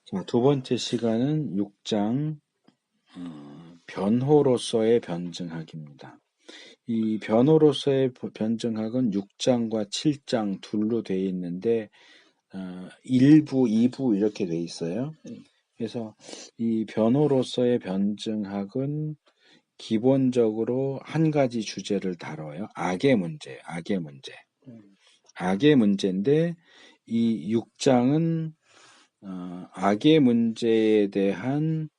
자, 두 번째 시간은 6장 변호로서의 변증학입니다. 이 변호로서의 변증학은 6장과 7장 둘로 되어 있는데 1부, 2부 이렇게 되어 있어요. 그래서 이 변호로서의 변증학은 기본적으로 한 가지 주제를 다뤄요. 악의 문제. 악의 문제인데 이 6장은 악의 문제에 대한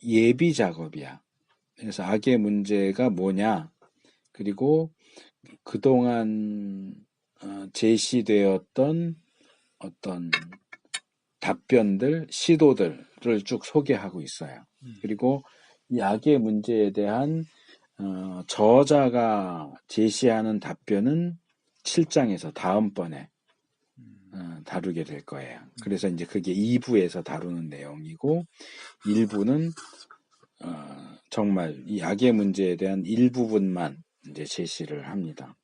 예비 작업이야. 그래서 악의 문제가 뭐냐, 그리고 그동안 제시되었던 어떤 답변들, 시도들을 쭉 소개하고 있어요. 그리고 이 악의 문제에 대한 저자가 제시하는 답변은 7장에서 다음번에 다루게 될 거예요. 그래서 이제 그게 2부에서 다루는 내용이고 1부는 정말 이 악의 문제에 대한 일부분만 이제 제시를 합니다.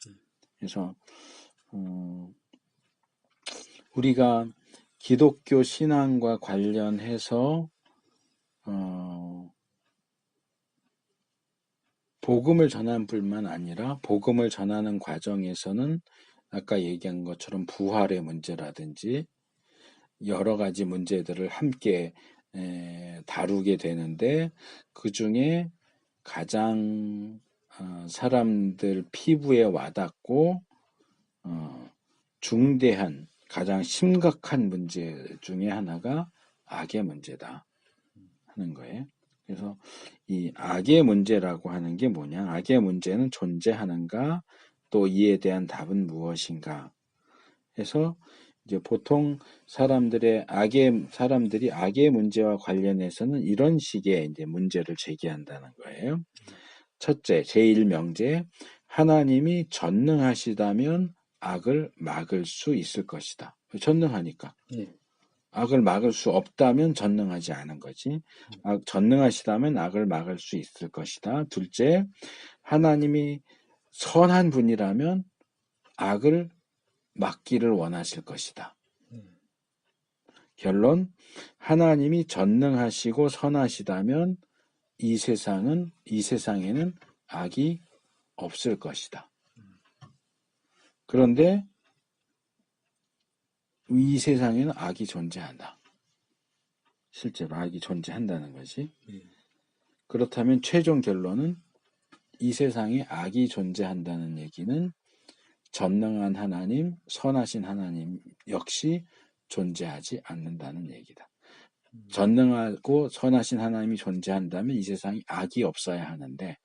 그래서 우리가 기독교 신앙과 관련해서 복음을 전하는 뿐만 아니라 복음을 전하는 과정에서는 아까 얘기한 것처럼 부활의 문제라든지 여러 가지 문제들을 함께 다루게 되는데 그 중에 가장 사람들 피부에 와닿고 중대한 가장 심각한 문제 중에 하나가 악의 문제다 하는 거예요. 그래서 이 악의 문제라고 하는 게 뭐냐? 악의 문제는 존재하는가? 또 이에 대한 답은 무엇인가? 해서 이제 보통 사람들이 악의 문제와 관련해서는 이런 식의 이제 문제를 제기한다는 거예요. 첫째, 제1명제, 하나님이 전능하시다면 악을 막을 수 있을 것이다. 전능하니까. 악을 막을 수 없다면 전능하지 않은 거지. 전능하시다면 악을 막을 수 있을 것이다. 둘째, 하나님이 선한 분이라면 악을 막기를 원하실 것이다. 결론, 하나님이 전능하시고 선하시다면 이 세상에는 악이 없을 것이다. 그런데 이 세상에는 악이 존재한다. 실제로 악이 존재한다는 것이. 그렇다면 최종 결론은 이 세상에 악이 존재한다는 얘기는 전능한 하나님, 선하신 하나님 역시 존재하지 않는다는 얘기다. 전능하고 선하신 하나님이 존재한다면 이 세상에 악이 없어야 하는데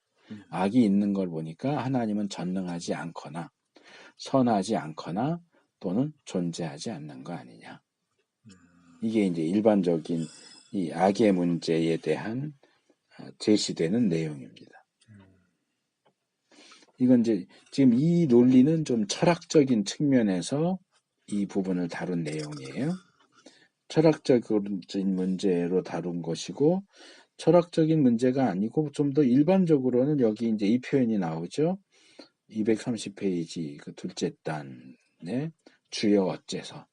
악이 있는 걸 보니까 하나님은 전능하지 않거나 선하지 않거나 또는 존재하지 않는 거 아니냐. 이게 이제 일반적인 이 악의 문제에 대한 제시되는 내용입니다. 이건 이제 지금 이 논리는 좀 철학적인 측면에서 이 부분을 다룬 내용이에요. 철학적인 문제로 다룬 것이고 철학적인 문제가 아니고 좀 더 일반적으로는 여기 이제 이 표현이 나오죠. 230페이지 그 둘째 단에 주여 어째서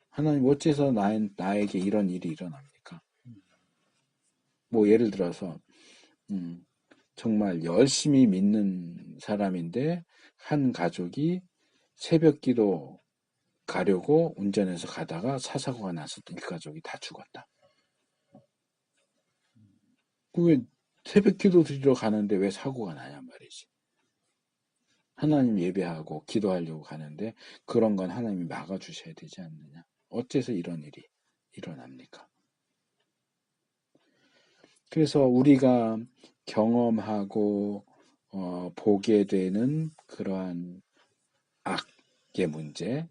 하나님 어째서 나에게 이런 일이 일어납니까? 뭐 예를 들어서 정말 열심히 믿는 사람인데 한 가족이 새벽기도 가려고 운전해서 가다가 사고가 나서 일가족이 다 죽었다. 왜 새벽기도 드리러 가는데 왜 사고가 나냔 말이지. 하나님 예배하고 기도하려고 가는데 그런 건 하나님이 막아주셔야 되지 않느냐. 어째서 이런 일이 일어납니까? 그래서 우리가 경험하고 보게 되는 그러한 악의 문제는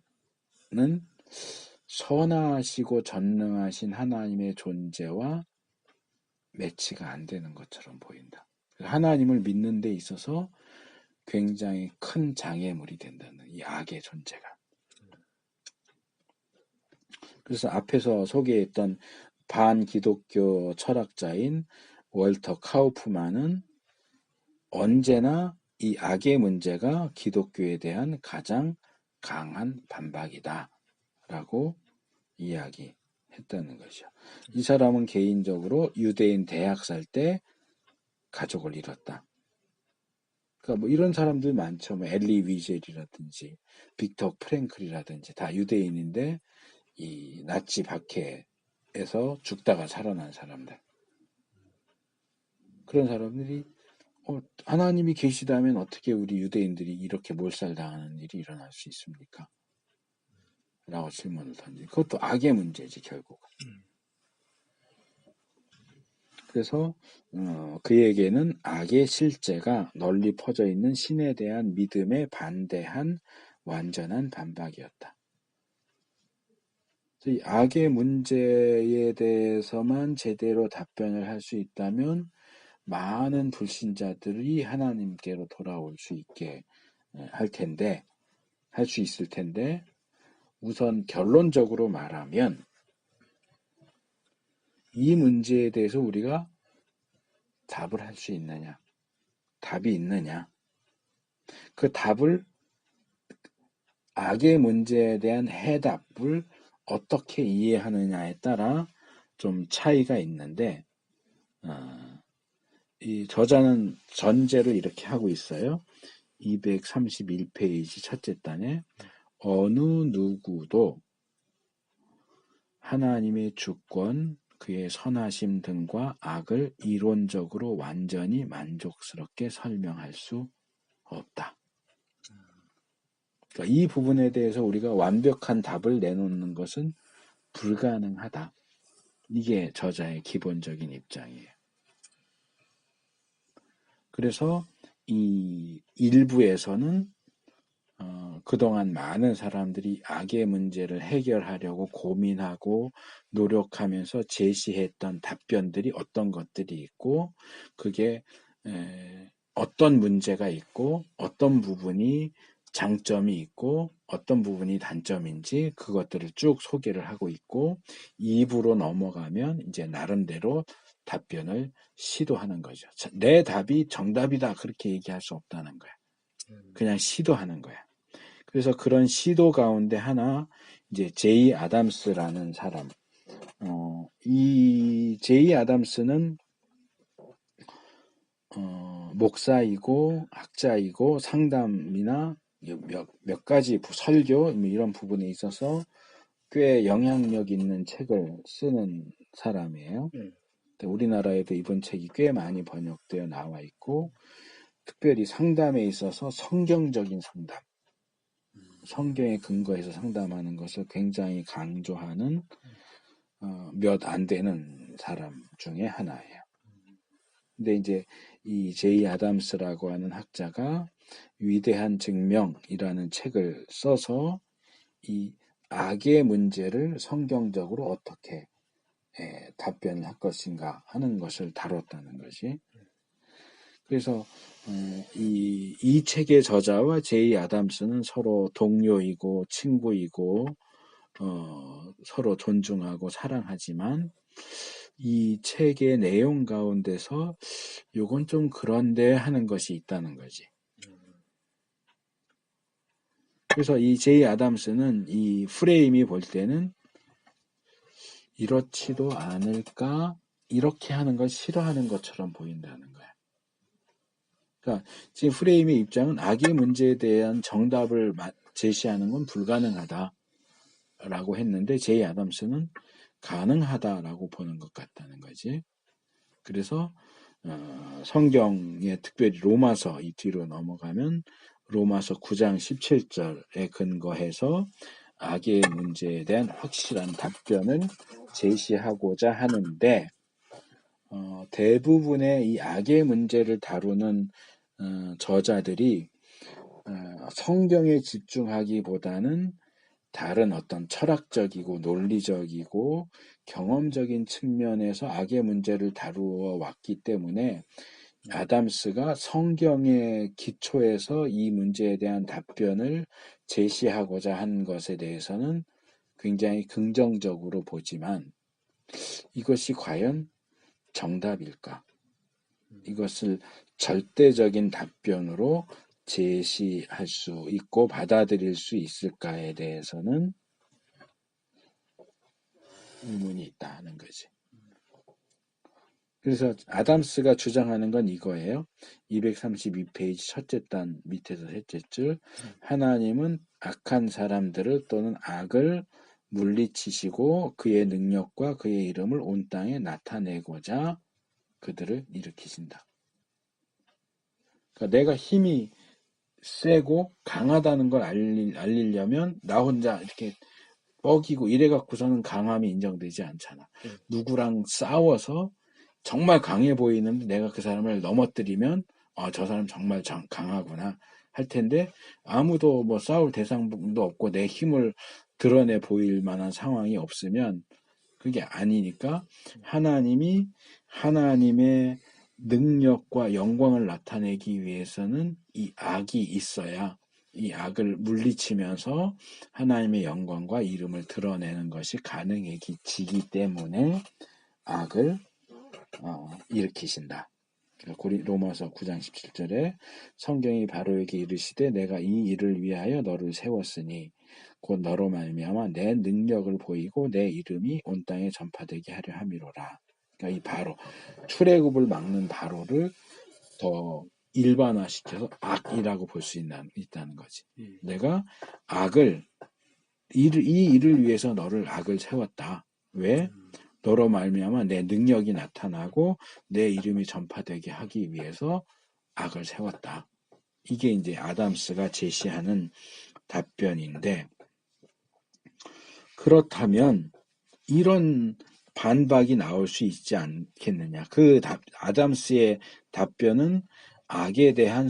선하시고 전능하신 하나님의 존재와 매치가 안 되는 것처럼 보인다. 하나님을 믿는 데 있어서 굉장히 큰 장애물이 된다는 이 악의 존재가. 그래서 앞에서 소개했던 반기독교 철학자인 월터 카우프만은 언제나 이 악의 문제가 기독교에 대한 가장 강한 반박이다 라고 이야기했다는 것이죠. 이 사람은 개인적으로 유대인 대학 살 때 가족을 잃었다. 그러니까 뭐 이런 사람들 많죠. 뭐 엘리 위젤이라든지 빅터 프랭클이라든지 다 유대인인데 이 나치 박해에서 죽다가 살아난 사람들. 그런 사람들이 하나님이 계시다면 어떻게 우리 유대인들이 이렇게 몰살당하는 일이 일어날 수 있습니까? 라고 질문을 던지. 그것도 악의 문제지 결국. 그래서 그에게는 악의 실제가 널리 퍼져 있는 신에 대한 믿음에 반대한 완전한 반박이었다. 이 악의 문제에 대해서만 제대로 답변을 할 수 있다면 많은 불신자들이 하나님께로 돌아올 수 있게 할 수 있을 텐데, 우선 결론적으로 말하면 이 문제에 대해서 우리가 답을 할 수 있느냐, 답이 있느냐, 그 답을 악의 문제에 대한 해답을 어떻게 이해하느냐에 따라 좀 차이가 있는데, 이 저자는 전제로 이렇게 하고 있어요. 231페이지 첫째 단에 어느 누구도 하나님의 주권, 그의 선하심 등과 악을 이론적으로 완전히 만족스럽게 설명할 수 없다. 그러니까 이 부분에 대해서 우리가 완벽한 답을 내놓는 것은 불가능하다. 이게 저자의 기본적인 입장이에요. 그래서 이 일부에서는 그동안 많은 사람들이 악의 문제를 해결하려고 고민하고 노력하면서 제시했던 답변들이 어떤 것들이 있고, 그게 어떤 문제가 있고 어떤 부분이 장점이 있고 어떤 부분이 단점인지 그것들을 쭉 소개를 하고 있고, 2부로 넘어가면 이제 나름대로 답변을 시도하는 거죠. 내 답이 정답이다 그렇게 얘기할 수 없다는 거야. 그냥 시도하는 거야. 그래서 그런 시도 가운데 하나, 이제 제이 아담스라는 사람. 이 제이 아담스는 목사이고 학자이고 상담이나 몇 가지 설교 이런 부분에 있어서 꽤 영향력 있는 책을 쓰는 사람이에요. 우리나라에도 이번 책이 꽤 많이 번역되어 나와 있고, 특별히 상담에 있어서 성경적인 상담, 성경에 근거해서 상담하는 것을 굉장히 강조하는 몇 안 되는 사람 중에 하나예요. 근데 이제 이 제이 아담스라고 하는 학자가 위대한 증명이라는 책을 써서 이 악의 문제를 성경적으로 어떻게 답변을 할 것인가 하는 것을 다뤘다는 것이. 그래서 이 책의 저자와 제이 아담스는 서로 동료이고 친구이고 서로 존중하고 사랑하지만, 이 책의 내용 가운데서 요건 좀 그런데 하는 것이 있다는 거지. 그래서 이 제이 아담스는 이 프레임이 볼 때는 이렇지도 않을까, 이렇게 하는 걸 싫어하는 것처럼 보인다는 거야. 그러니까 지금 프레임의 입장은 악의 문제에 대한 정답을 제시하는 건 불가능하다라고 했는데, 제이 아담스는 가능하다라고 보는 것 같다는 거지. 그래서 성경에 특별히 로마서, 이 뒤로 넘어가면 로마서 9장 17절에 근거해서 악의 문제에 대한 확실한 답변을 제시하고자 하는데, 대부분의 이 악의 문제를 다루는 저자들이 성경에 집중하기보다는 다른 어떤 철학적이고 논리적이고 경험적인 측면에서 악의 문제를 다루어 왔기 때문에, 아담스가 성경의 기초에서 이 문제에 대한 답변을 제시하고자 한 것에 대해서는 굉장히 긍정적으로 보지만, 이것이 과연 정답일까? 이것을 절대적인 답변으로 제시할 수 있고 받아들일 수 있을까에 대해서는 의문이 있다 하는 거지. 그래서 아담스가 주장하는 건 이거예요. 232페이지 첫째 단 밑에서 셋째 줄. 하나님은 악한 사람들을 또는 악을 물리치시고 그의 능력과 그의 이름을 온 땅에 나타내고자 그들을 일으키신다. 그러니까 내가 힘이 세고 강하다는 걸 알리려면 나 혼자 이렇게 뻐기고 이래갖고서는 강함이 인정되지 않잖아. 누구랑 싸워서 정말 강해 보이는데 내가 그 사람을 넘어뜨리면 저 사람 정말 강하구나 할 텐데 아무도 뭐 싸울 대상도 없고 내 힘을 드러내 보일 만한 상황이 없으면 그게 아니니까 하나님이 하나님의 능력과 영광을 나타내기 위해서는 이 악이 있어야 이 악을 물리치면서 하나님의 영광과 이름을 드러내는 것이 가능해지기 때문에 악을 일으키신다. 로마서 9장 17절에 성경이 바로에게 이르시되 내가 이 일을 위하여 너를 세웠으니 곧 너로 말미암아 내 능력을 보이고 내 이름이 온 땅에 전파되게 하려 함이로라. 그러니까 이 바로 출애굽을 막는 바로를 더 일반화시켜서 악이라고 볼 수 있다는 거지. 내가 악을 이 일을 위해서 너를 악을 세웠다. 왜? 너로 말미암아 내 능력이 나타나고 내 이름이 전파되게 하기 위해서 악을 세웠다. 이게 이제 아담스가 제시하는 답변인데 그렇다면 이런 반박이 나올 수 있지 않겠느냐. 아담스의 답변은 악에 대한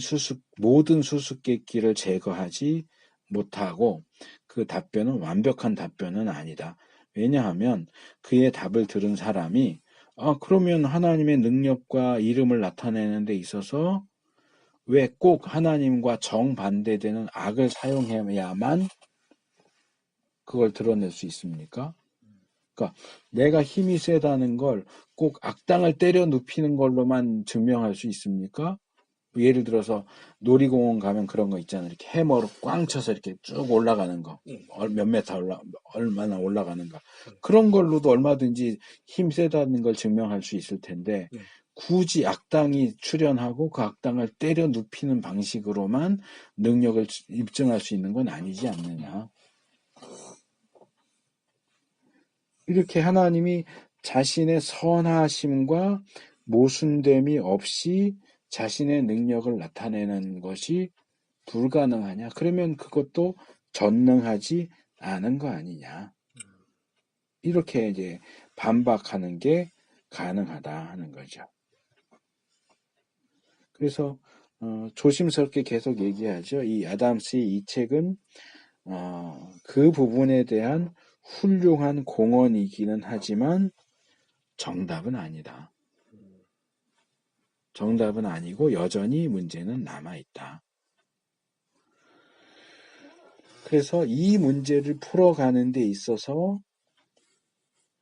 모든 수수께끼를 제거하지 못하고 그 답변은 완벽한 답변은 아니다. 왜냐하면 그의 답을 들은 사람이 그러면 하나님의 능력과 이름을 나타내는 데 있어서 왜 꼭 하나님과 정반대되는 악을 사용해야만 그걸 드러낼 수 있습니까? 그러니까 내가 힘이 세다는 걸 꼭 악당을 때려 눕히는 걸로만 증명할 수 있습니까? 예를 들어서 놀이공원 가면 그런 거 있잖아요. 이렇게 해머로 꽝 쳐서 이렇게 쭉 올라가는 거. 몇 메타 얼마나 올라가는가. 그런 걸로도 얼마든지 힘 세다는 걸 증명할 수 있을 텐데 굳이 악당이 출현하고 그 악당을 때려 눕히는 방식으로만 능력을 입증할 수 있는 건 아니지 않느냐. 이렇게 하나님이 자신의 선하심과 모순됨이 없이 자신의 능력을 나타내는 것이 불가능하냐? 그러면 그것도 전능하지 않은 거 아니냐? 이렇게 이제 반박하는 게 가능하다 하는 거죠. 그래서 조심스럽게 계속 얘기하죠. 이 아담스의 이 책은 그 부분에 대한 훌륭한 공헌이기는 하지만 정답은 아니다. 정답은 아니고 여전히 문제는 남아있다. 그래서 이 문제를 풀어가는 데 있어서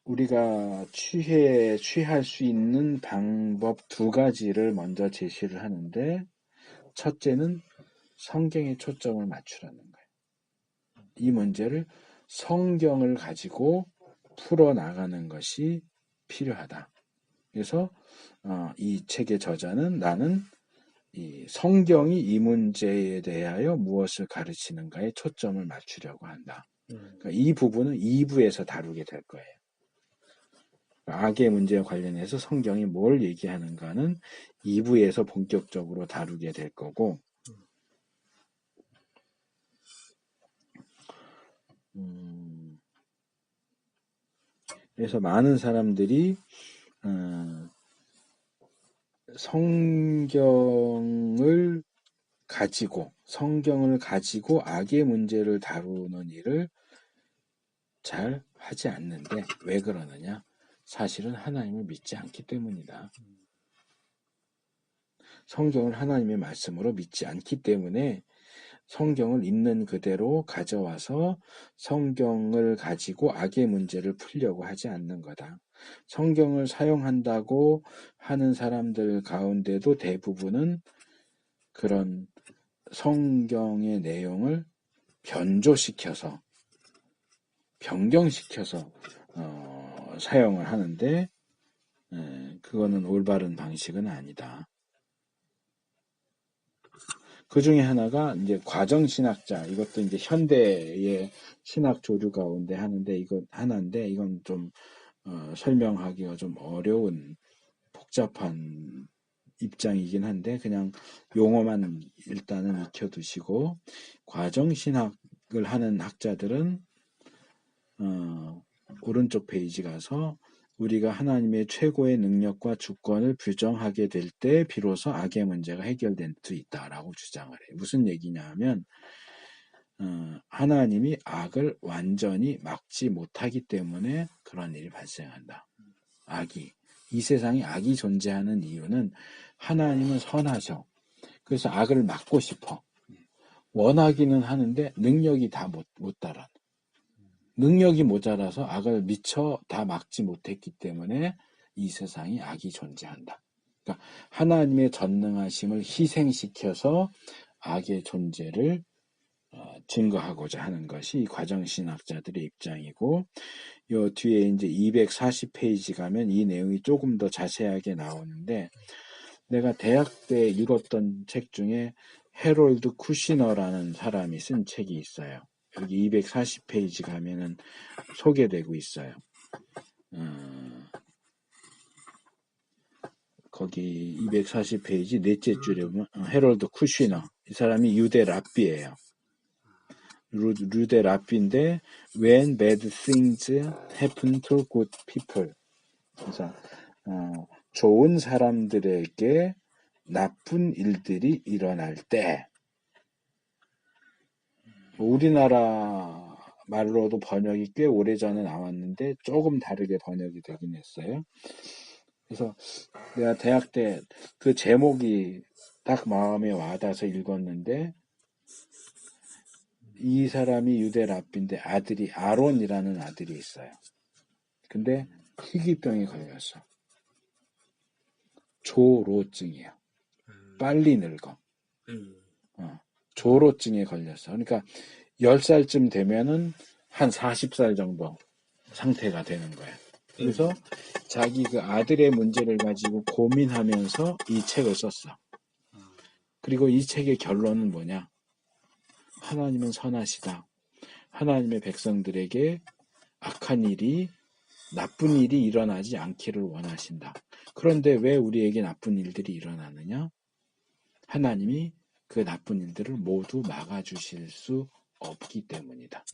우리가 취할 수 있는 방법 두 가지를 먼저 제시를 하는데 첫째는 성경에 초점을 맞추라는 거예요. 이 문제를 성경을 가지고 풀어나가는 것이 필요하다. 그래서 이 책의 저자는 나는 이 성경이 이 문제에 대하여 무엇을 가르치는가에 초점을 맞추려고 한다. 그러니까 이 부분은 2부에서 다루게 될 거예요. 악의 문제와 관련해서 성경이 뭘 얘기하는가는 2부에서 본격적으로 다루게 될 거고 그래서 많은 사람들이 성경을 가지고 악의 문제를 다루는 일을 잘 하지 않는데 왜 그러느냐? 사실은 하나님을 믿지 않기 때문이다. 성경을 하나님의 말씀으로 믿지 않기 때문에 성경을 있는 그대로 가져와서 성경을 가지고 악의 문제를 풀려고 하지 않는 거다. 성경을 사용한다고 하는 사람들 가운데도 대부분은 그런 성경의 내용을 변조시켜서 변경시켜서 사용을 하는데 그거는 올바른 방식은 아니다. 그 중에 하나가 이제 과정신학자, 이것도 이제 현대의 신학 조류 가운데 하는데 이건 하나인데 이건 좀 설명하기가 좀 어려운 복잡한 입장이긴 한데 그냥 용어만 일단은 익혀두시고 과정신학을 하는 학자들은 오른쪽 페이지 가서 우리가 하나님의 최고의 능력과 주권을 부정하게 될 때 비로소 악의 문제가 해결될 수 있다라고 주장을 해요. 무슨 얘기냐 하면 하나님이 악을 완전히 막지 못하기 때문에 그런 일이 발생한다. 이 세상에 악이 존재하는 이유는 하나님은 선하셔. 그래서 악을 막고 싶어. 원하기는 하는데 능력이 다 못 따라. 능력이 모자라서 악을 미처 다 막지 못했기 때문에 이 세상에 악이 존재한다. 그러니까 하나님의 전능하심을 희생시켜서 악의 존재를 증거하고자 하는 것이 과정신학자들의 입장이고, 요 뒤에 이제 240페이지 가면 이 내용이 조금 더 자세하게 나오는데, 내가 대학 때 읽었던 책 중에 해롤드 쿠시너라는 사람이 쓴 책이 있어요. 여기 240페이지 가면은 소개되고 있어요. 거기 240페이지 넷째 줄에 보면 해롤드 쿠시너, 이 사람이 유대 랍비예요. 유대 랍비인데 When bad things happen to good people, 그래서 좋은 사람들에게 나쁜 일들이 일어날 때, 우리나라 말로도 번역이 꽤 오래전에 나왔는데 조금 다르게 번역이 되긴 했어요. 그래서 내가 대학 때 그 제목이 딱 마음에 와닿아서 읽었는데, 이 사람이 유대 랍비인데 아들이 아론이라는 아들이 있어요. 근데 희귀병에 걸렸어. 조로증이야. 빨리 늙어. 조로증에 걸렸어. 그러니까 10살쯤 되면은 한 40살 정도 상태가 되는 거야. 그래서 자기 그 아들의 문제를 가지고 고민하면서 이 책을 썼어. 그리고 이 책의 결론은 뭐냐? 하나님은 선하시다. 하나님의 백성들에게 악한 일이, 나쁜 일이 일어나지 않기를 원하신다. 그런데 왜 우리에게 나쁜 일들이 일어나느냐? 하나님이 그 나쁜 일들을 모두 막아주실 수 없기 때문이다.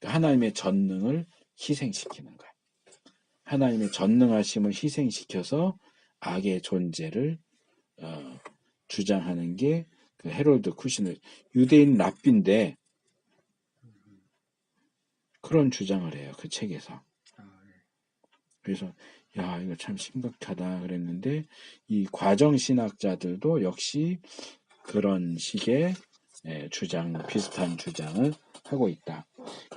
하나님의 전능을 희생시키는 거야. 하나님의 전능하심을 희생시켜서 악의 존재를 주장하는 게 그 해롤드 쿠시너, 유대인 랍비인데 그런 주장을 해요. 그 책에서. 그래서 야, 이거 참 심각하다 그랬는데, 이 과정신학자들도 역시 그런 식의 비슷한 주장을 하고 있다.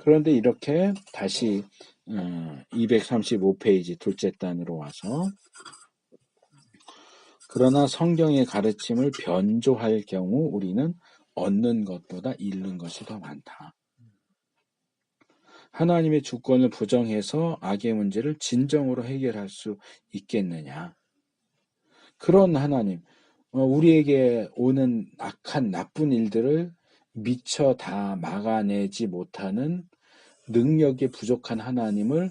그런데 이렇게 다시 235페이지 둘째 단으로 와서, 그러나 성경의 가르침을 변조할 경우 우리는 얻는 것보다 잃는 것이 더 많다. 하나님의 주권을 부정해서 악의 문제를 진정으로 해결할 수 있겠느냐? 그런 하나님, 우리에게 오는 악한 나쁜 일들을 미처 다 막아내지 못하는 능력이 부족한 하나님을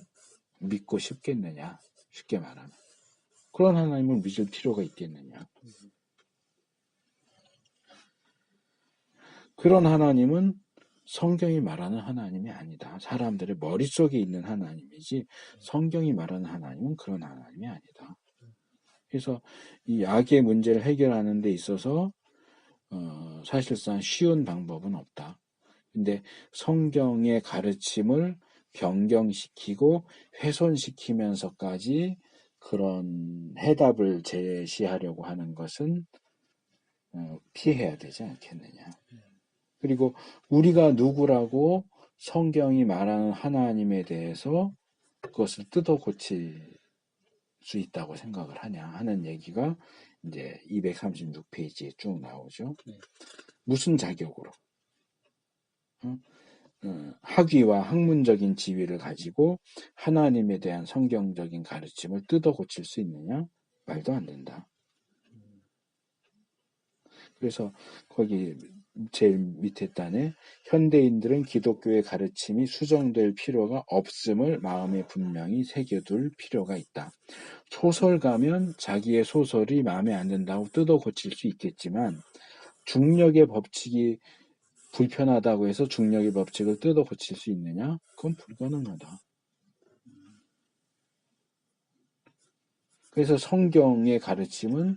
믿고 싶겠느냐? 쉽게 말하면. 그런 하나님을 믿을 필요가 있겠느냐? 그런 하나님은 성경이 말하는 하나님이 아니다. 사람들의 머릿속에 있는 하나님이지 성경이 말하는 하나님은 그런 하나님이 아니다. 그래서 이 악의 문제를 해결하는 데 있어서 사실상 쉬운 방법은 없다. 근데 성경의 가르침을 변경시키고 훼손시키면서까지 그런 해답을 제시하려고 하는 것은 피해야 되지 않겠느냐. 그리고 우리가 누구라고 성경이 말하는 하나님에 대해서 그것을 뜯어 고칠 수 있다고 생각을 하냐 하는 얘기가 이제 236페이지에 쭉 나오죠. 무슨 자격으로? 학위와 학문적인 지위를 가지고 하나님에 대한 성경적인 가르침을 뜯어 고칠 수 있느냐? 말도 안 된다. 그래서 거기 제일 밑에 단에 현대인들은 기독교의 가르침이 수정될 필요가 없음을 마음에 분명히 새겨둘 필요가 있다. 소설가면 자기의 소설이 마음에 안 든다고 뜯어 고칠 수 있겠지만 중력의 법칙이 불편하다고 해서 중력의 법칙을 뜯어 고칠 수 있느냐? 그건 불가능하다. 그래서 성경의 가르침은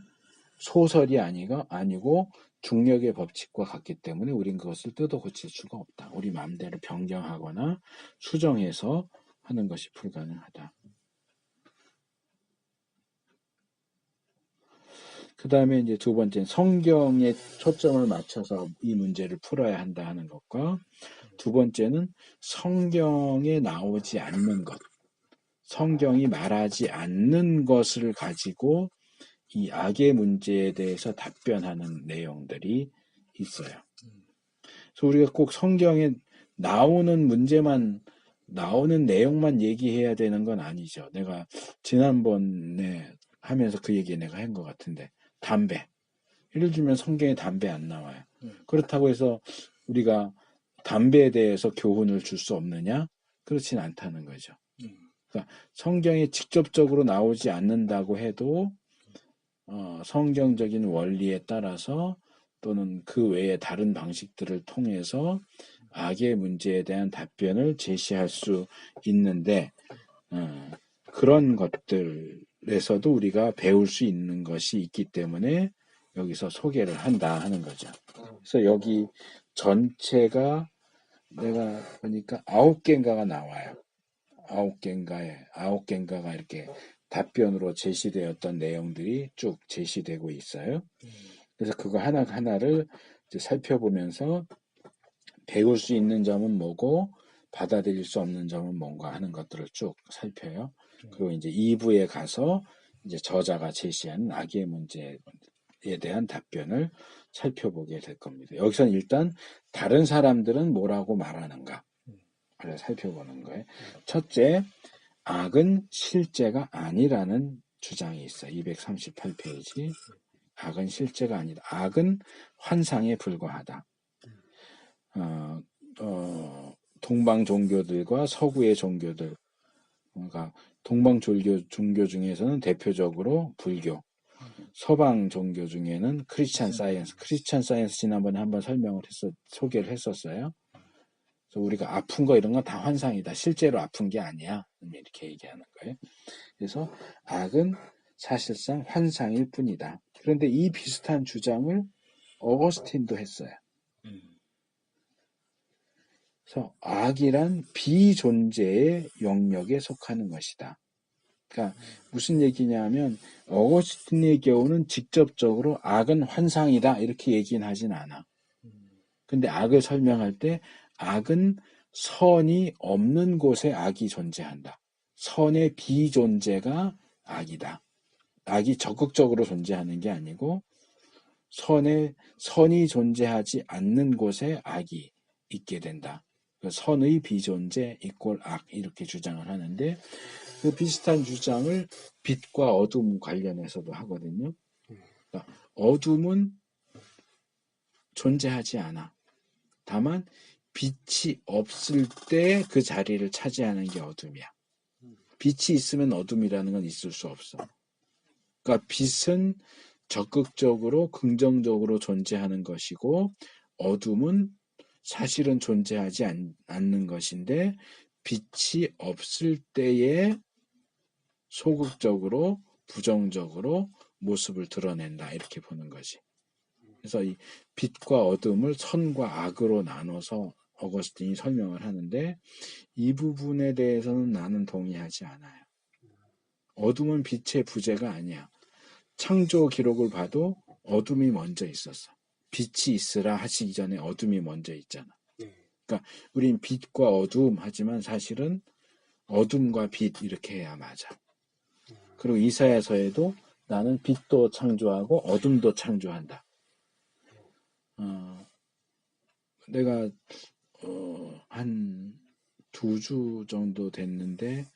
소설이 아니고 중력의 법칙과 같기 때문에 우린 그것을 뜯어 고칠 수가 없다. 우리 마음대로 변경하거나 수정해서 하는 것이 불가능하다. 그 다음에 이제 두 번째는 성경에 초점을 맞춰서 이 문제를 풀어야 한다 하는 것과 두 번째는 성경에 나오지 않는 것, 성경이 말하지 않는 것을 가지고 이 악의 문제에 대해서 답변하는 내용들이 있어요. 그래서 우리가 꼭 성경에 나오는 문제만, 나오는 내용만 얘기해야 되는 건 아니죠. 내가 지난번에 하면서 그 얘기 내가 한 것 같은데, 담배. 예를 들면 성경에 담배 안 나와요. 그렇다고 해서 우리가 담배에 대해서 교훈을 줄 수 없느냐? 그렇진 않다는 거죠. 그러니까 성경에 직접적으로 나오지 않는다고 해도 성경적인 원리에 따라서 또는 그 외의 다른 방식들을 통해서 악의 문제에 대한 답변을 제시할 수 있는데 그런 것들에서도 우리가 배울 수 있는 것이 있기 때문에 여기서 소개를 한다 하는 거죠. 그래서 여기 전체가 내가 보니까 9개인가가 나와요. 9개인가가 이렇게 답변으로 제시되었던 내용들이 쭉 제시되고 있어요. 그래서 그거 하나하나를 이제 살펴보면서 배울 수 있는 점은 뭐고 받아들일 수 없는 점은 뭔가 하는 것들을 쭉 살펴요. 그리고 이제 2부에 가서 이제 저자가 제시하는 악의 문제에 대한 답변을 살펴보게 될 겁니다. 여기서는 일단 다른 사람들은 뭐라고 말하는가 를 살펴보는 거예요. 첫째, 악은 실제가 아니라는 주장이 있어요. 238페이지. 악은 실제가 아니다. 악은 환상에 불과하다. 동방 종교들과 서구의 종교들, 그러니까 동방 종교 중에서는 대표적으로 불교, 서방 종교 중에는 크리스찬 사이언스 지난번에 한번 소개를 했었어요. 그래서 우리가 아픈 거 이런 건 다 환상이다. 실제로 아픈 게 아니야. 이렇게 얘기하는 거예요. 그래서 악은 사실상 환상일 뿐이다. 그런데 이 비슷한 주장을 어거스틴도 했어요. 그래서 악이란 비존재의 영역에 속하는 것이다. 그러니까 무슨 얘기냐면 어거스틴의 경우는 직접적으로 악은 환상이다 이렇게 얘기는 하진 않아. 근데 악을 설명할 때 악은 선이 없는 곳에 악이 존재한다. 선의 비존재가 악이다. 악이 적극적으로 존재하는 게 아니고 선이 존재하지 않는 곳에 악이 있게 된다. 선의 비존재 이꼴 악 이렇게 주장을 하는데 그 비슷한 주장을 빛과 어둠 관련해서도 하거든요. 그러니까 어둠은 존재하지 않아. 다만 빛이 없을 때 그 자리를 차지하는 게 어둠이야. 빛이 있으면 어둠이라는 건 있을 수 없어. 그러니까 빛은 적극적으로 긍정적으로 존재하는 것이고 어둠은 사실은 존재하지 않는 것인데 빛이 없을 때에 소극적으로 부정적으로 모습을 드러낸다 이렇게 보는 거지. 그래서 이 빛과 어둠을 선과 악으로 나눠서 어거스틴이 설명을 하는데 이 부분에 대해서는 나는 동의하지 않아요. 어둠은 빛의 부재가 아니야. 창조 기록을 봐도 어둠이 먼저 있었어. 빛이 있으라 하시기 전에 어둠이 먼저 있잖아. 그러니까 우린 빛과 어둠 하지만 사실은 어둠과 빛 이렇게 해야 맞아. 그리고 이사야서에도 나는 빛도 창조하고 어둠도 창조한다. 내가 한 2주 정도 됐는데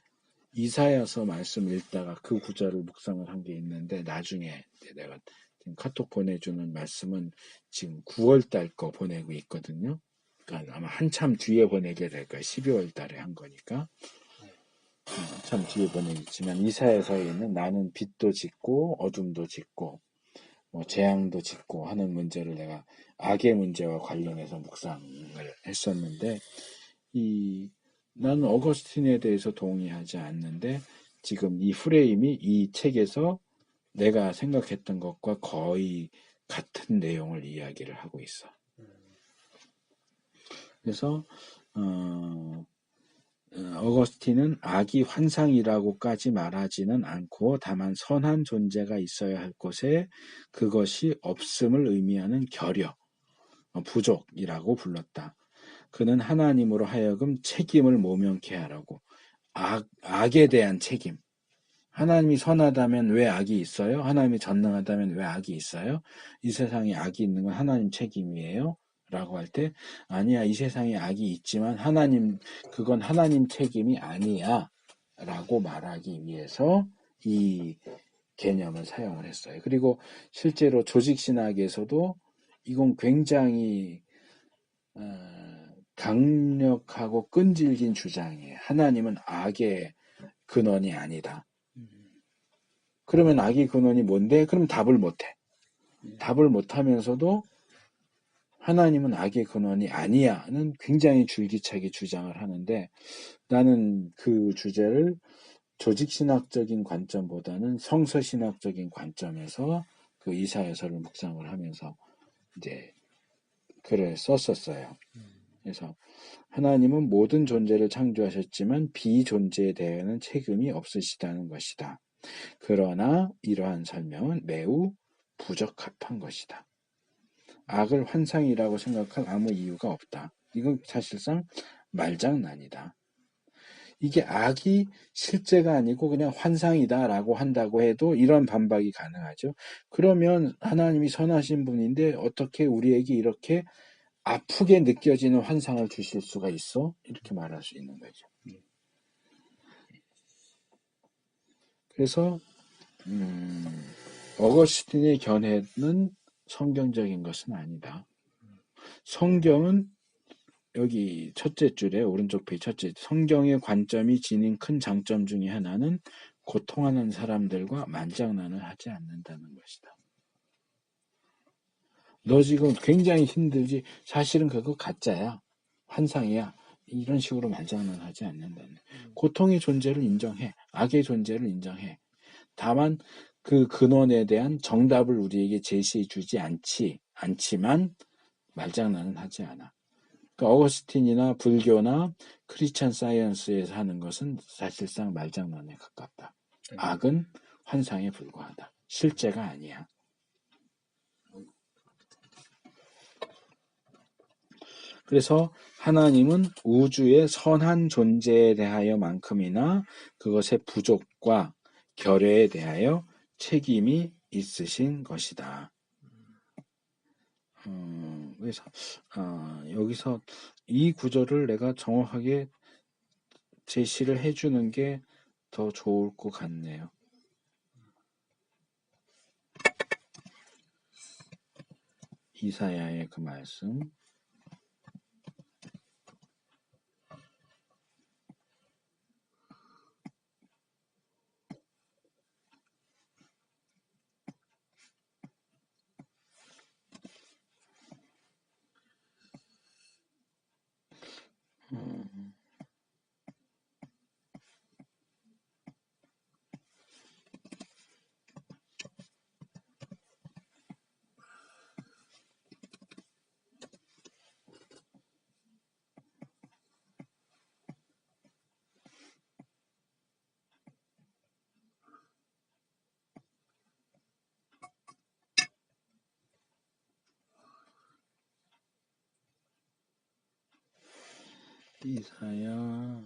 이사야서 말씀 읽다가 그 구절을 묵상을 한 게 있는데 나중에 내가 지금 카톡 보내주는 말씀은 지금 9월 달 거 보내고 있거든요. 그러니까 아마 한참 뒤에 보내게 될 거예요. 12월 달에 한 거니까. 한참 뒤에 보내겠지만 이사야서에 있는 나는 빛도 짓고 어둠도 짓고 뭐 재앙도 짓고 하는 문제를 내가 악의 문제와 관련해서 묵상을 했었는데 나는 어거스틴에 대해서 동의하지 않는데 지금 이 프레임이 이 책에서 내가 생각했던 것과 거의 같은 내용을 이야기를 하고 있어. 그래서 어거스틴은 악이 환상이라고까지 말하지는 않고 다만 선한 존재가 있어야 할 곳에 그것이 없음을 의미하는 결여, 부족이라고 불렀다. 그는 하나님으로 하여금 책임을 모면케 하라고. 악에 대한 책임. 하나님이 선하다면 왜 악이 있어요? 하나님이 전능하다면 왜 악이 있어요? 이 세상에 악이 있는 건 하나님 책임이에요? 라고 할 때, 아니야, 이 세상에 악이 있지만 그건 하나님 책임이 아니야. 라고 말하기 위해서 이 개념을 사용을 했어요. 그리고 실제로 조직신학에서도 이건 굉장히 강력하고 끈질긴 주장이에요. 하나님은 악의 근원이 아니다. 그러면 악의 근원이 뭔데? 그럼 답을 못해. 답을 못하면서도 하나님은 악의 근원이 아니야는 굉장히 줄기차게 주장을 하는데 나는 그 주제를 조직신학적인 관점보다는 성서신학적인 관점에서 그 이사야서를 묵상을 하면서 이제 글을 썼었어요. 그래서 하나님은 모든 존재를 창조하셨지만 비존재에 대해서는 책임이 없으시다는 것이다. 그러나 이러한 설명은 매우 부적합한 것이다. 악을 환상이라고 생각할 아무 이유가 없다. 이건 사실상 말장난이다. 이게 악이 실제가 아니고 그냥 환상이다라고 한다고 해도 이런 반박이 가능하죠. 그러면 하나님이 선하신 분인데 어떻게 우리에게 이렇게 아프게 느껴지는 환상을 주실 수가 있어? 이렇게 말할 수 있는 거죠. 그래서 어거스틴의 견해는 성경적인 것은 아니다. 성경은 여기 첫째 줄에 오른쪽 페이지 첫째 성경의 관점이 지닌 큰 장점 중에 하나는 고통하는 사람들과 만장난을 하지 않는다는 것이다. 너 지금 굉장히 힘들지? 사실은 그거 가짜야. 환상이야. 이런 식으로 만장난하지 않는다는. 고통의 존재를 인정해. 악의 존재를 인정해. 다만 그 근원에 대한 정답을 우리에게 제시해 주지 않지만 말장난은 하지 않아. 그러니까 어거스틴이나 불교나 크리스찬 사이언스에서 하는 것은 사실상 말장난에 가깝다. 악은 환상에 불과하다. 실제가 아니야. 그래서 하나님은 우주의 선한 존재에 대하여만큼이나 그것의 부족과 결여에 대하여 책임이 있으신 것이다. 그래서 여기서 이 구절을 내가 정확하게 제시를 해주는 게 더 좋을 것 같네요. 이사야의 그 말씀. 이사야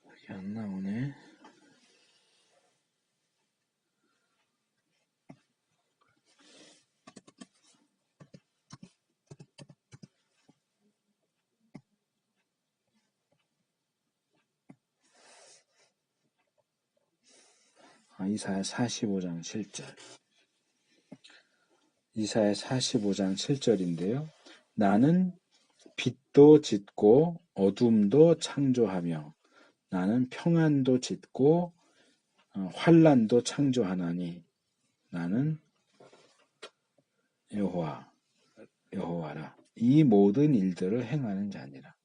여기 안 나오네. 이사야 45장 7절. 이사야 45장 7절인데요. 나는 빛도 짓고 어둠도 창조하며 나는 평안도 짓고 환난도 창조하나니 나는 여호와라. 이 모든 일들을 행하는 자니라.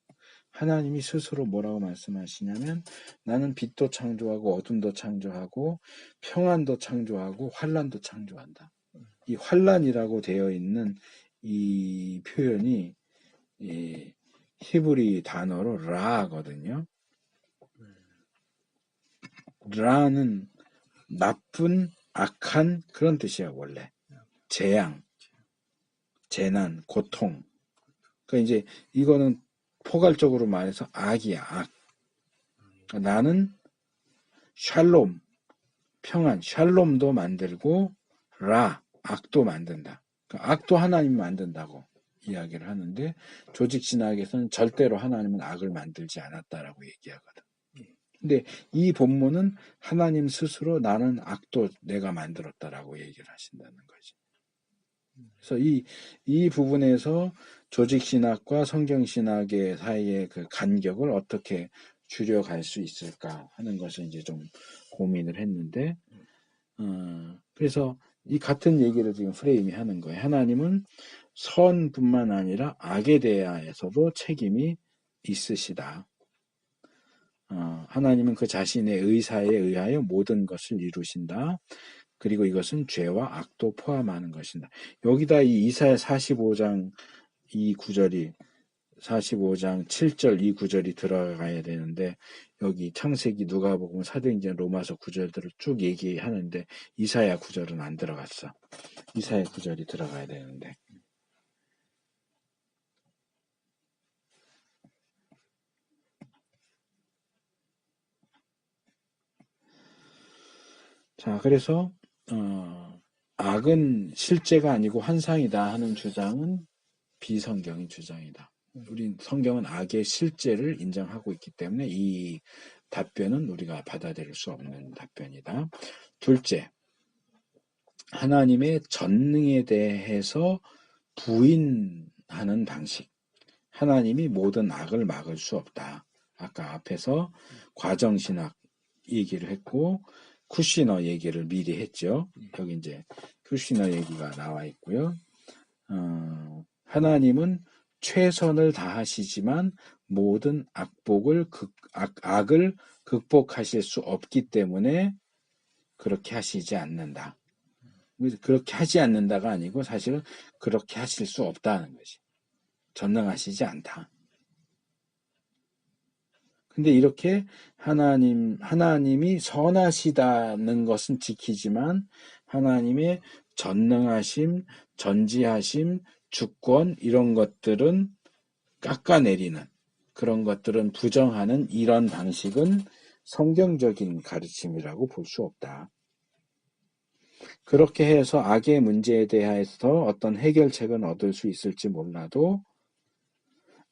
하나님이 스스로 뭐라고 말씀하시냐면 나는 빛도 창조하고 어둠도 창조하고 평안도 창조하고 환난도 창조한다. 이 환난이라고 되어 있는 이 표현이 이 히브리 단어로 라거든요. 라는 나쁜, 악한 그런 뜻이야 원래. 재앙, 재난, 고통. 그러니까 이제 이거는 포괄적으로 말해서 악이야, 악. 그러니까 나는 샬롬, 평안, 샬롬도 만들고 라, 악도 만든다. 그러니까 악도 하나님이 만든다고 이야기를 하는데 조직신학에서는 절대로 하나님은 악을 만들지 않았다라고 얘기하거든. 근데 이 본문은 하나님 스스로 나는 악도 내가 만들었다라고 얘기를 하신다는 거지. 그래서 이 부분에서 조직신학과 성경신학의 사이의 그 간격을 어떻게 줄여갈 수 있을까 하는 것을 이제 좀 고민을 했는데, 그래서 이 같은 얘기를 지금 프레임이 하는 거예요. 하나님은 선뿐만 아니라 악에 대하여서도 책임이 있으시다. 하나님은 그 자신의 의사에 의하여 모든 것을 이루신다. 그리고 이것은 죄와 악도 포함하는 것이다. 여기다 이 이사야 45장 이 구절이 45장 7절 이 구절이 들어가야 되는데 여기 창세기 누가복음 사도행전 로마서 구절들을 쭉 얘기하는데 이사야 구절은 안 들어갔어. 이사야 구절이 들어가야 되는데. 자, 그래서 악은 실제가 아니고 환상이다 하는 주장은 비성경의 주장이다. 우리 성경은 악의 실제를 인정하고 있기 때문에 이 답변은 우리가 받아들일 수 없는 답변이다. 둘째, 하나님의 전능에 대해서 부인하는 방식. 하나님이 모든 악을 막을 수 없다. 아까 앞에서 과정신학 얘기를 했고 쿠시너 얘기를 미리 했죠. 여기 이제 쿠시너 얘기가 나와 있고요. 하나님은 최선을 다하시지만 모든 악을 극복하실 수 없기 때문에 그렇게 하시지 않는다. 그렇게 하지 않는다가 아니고 사실은 그렇게 하실 수 없다는 것이. 전능하시지 않다. 근데 이렇게 하나님이 선하시다는 것은 지키지만 하나님의 전능하심, 전지하심, 주권 이런 것들은 깎아내리는 그런 것들은 부정하는 이런 방식은 성경적인 가르침이라고 볼 수 없다. 그렇게 해서 악의 문제에 대해서 어떤 해결책은 얻을 수 있을지 몰라도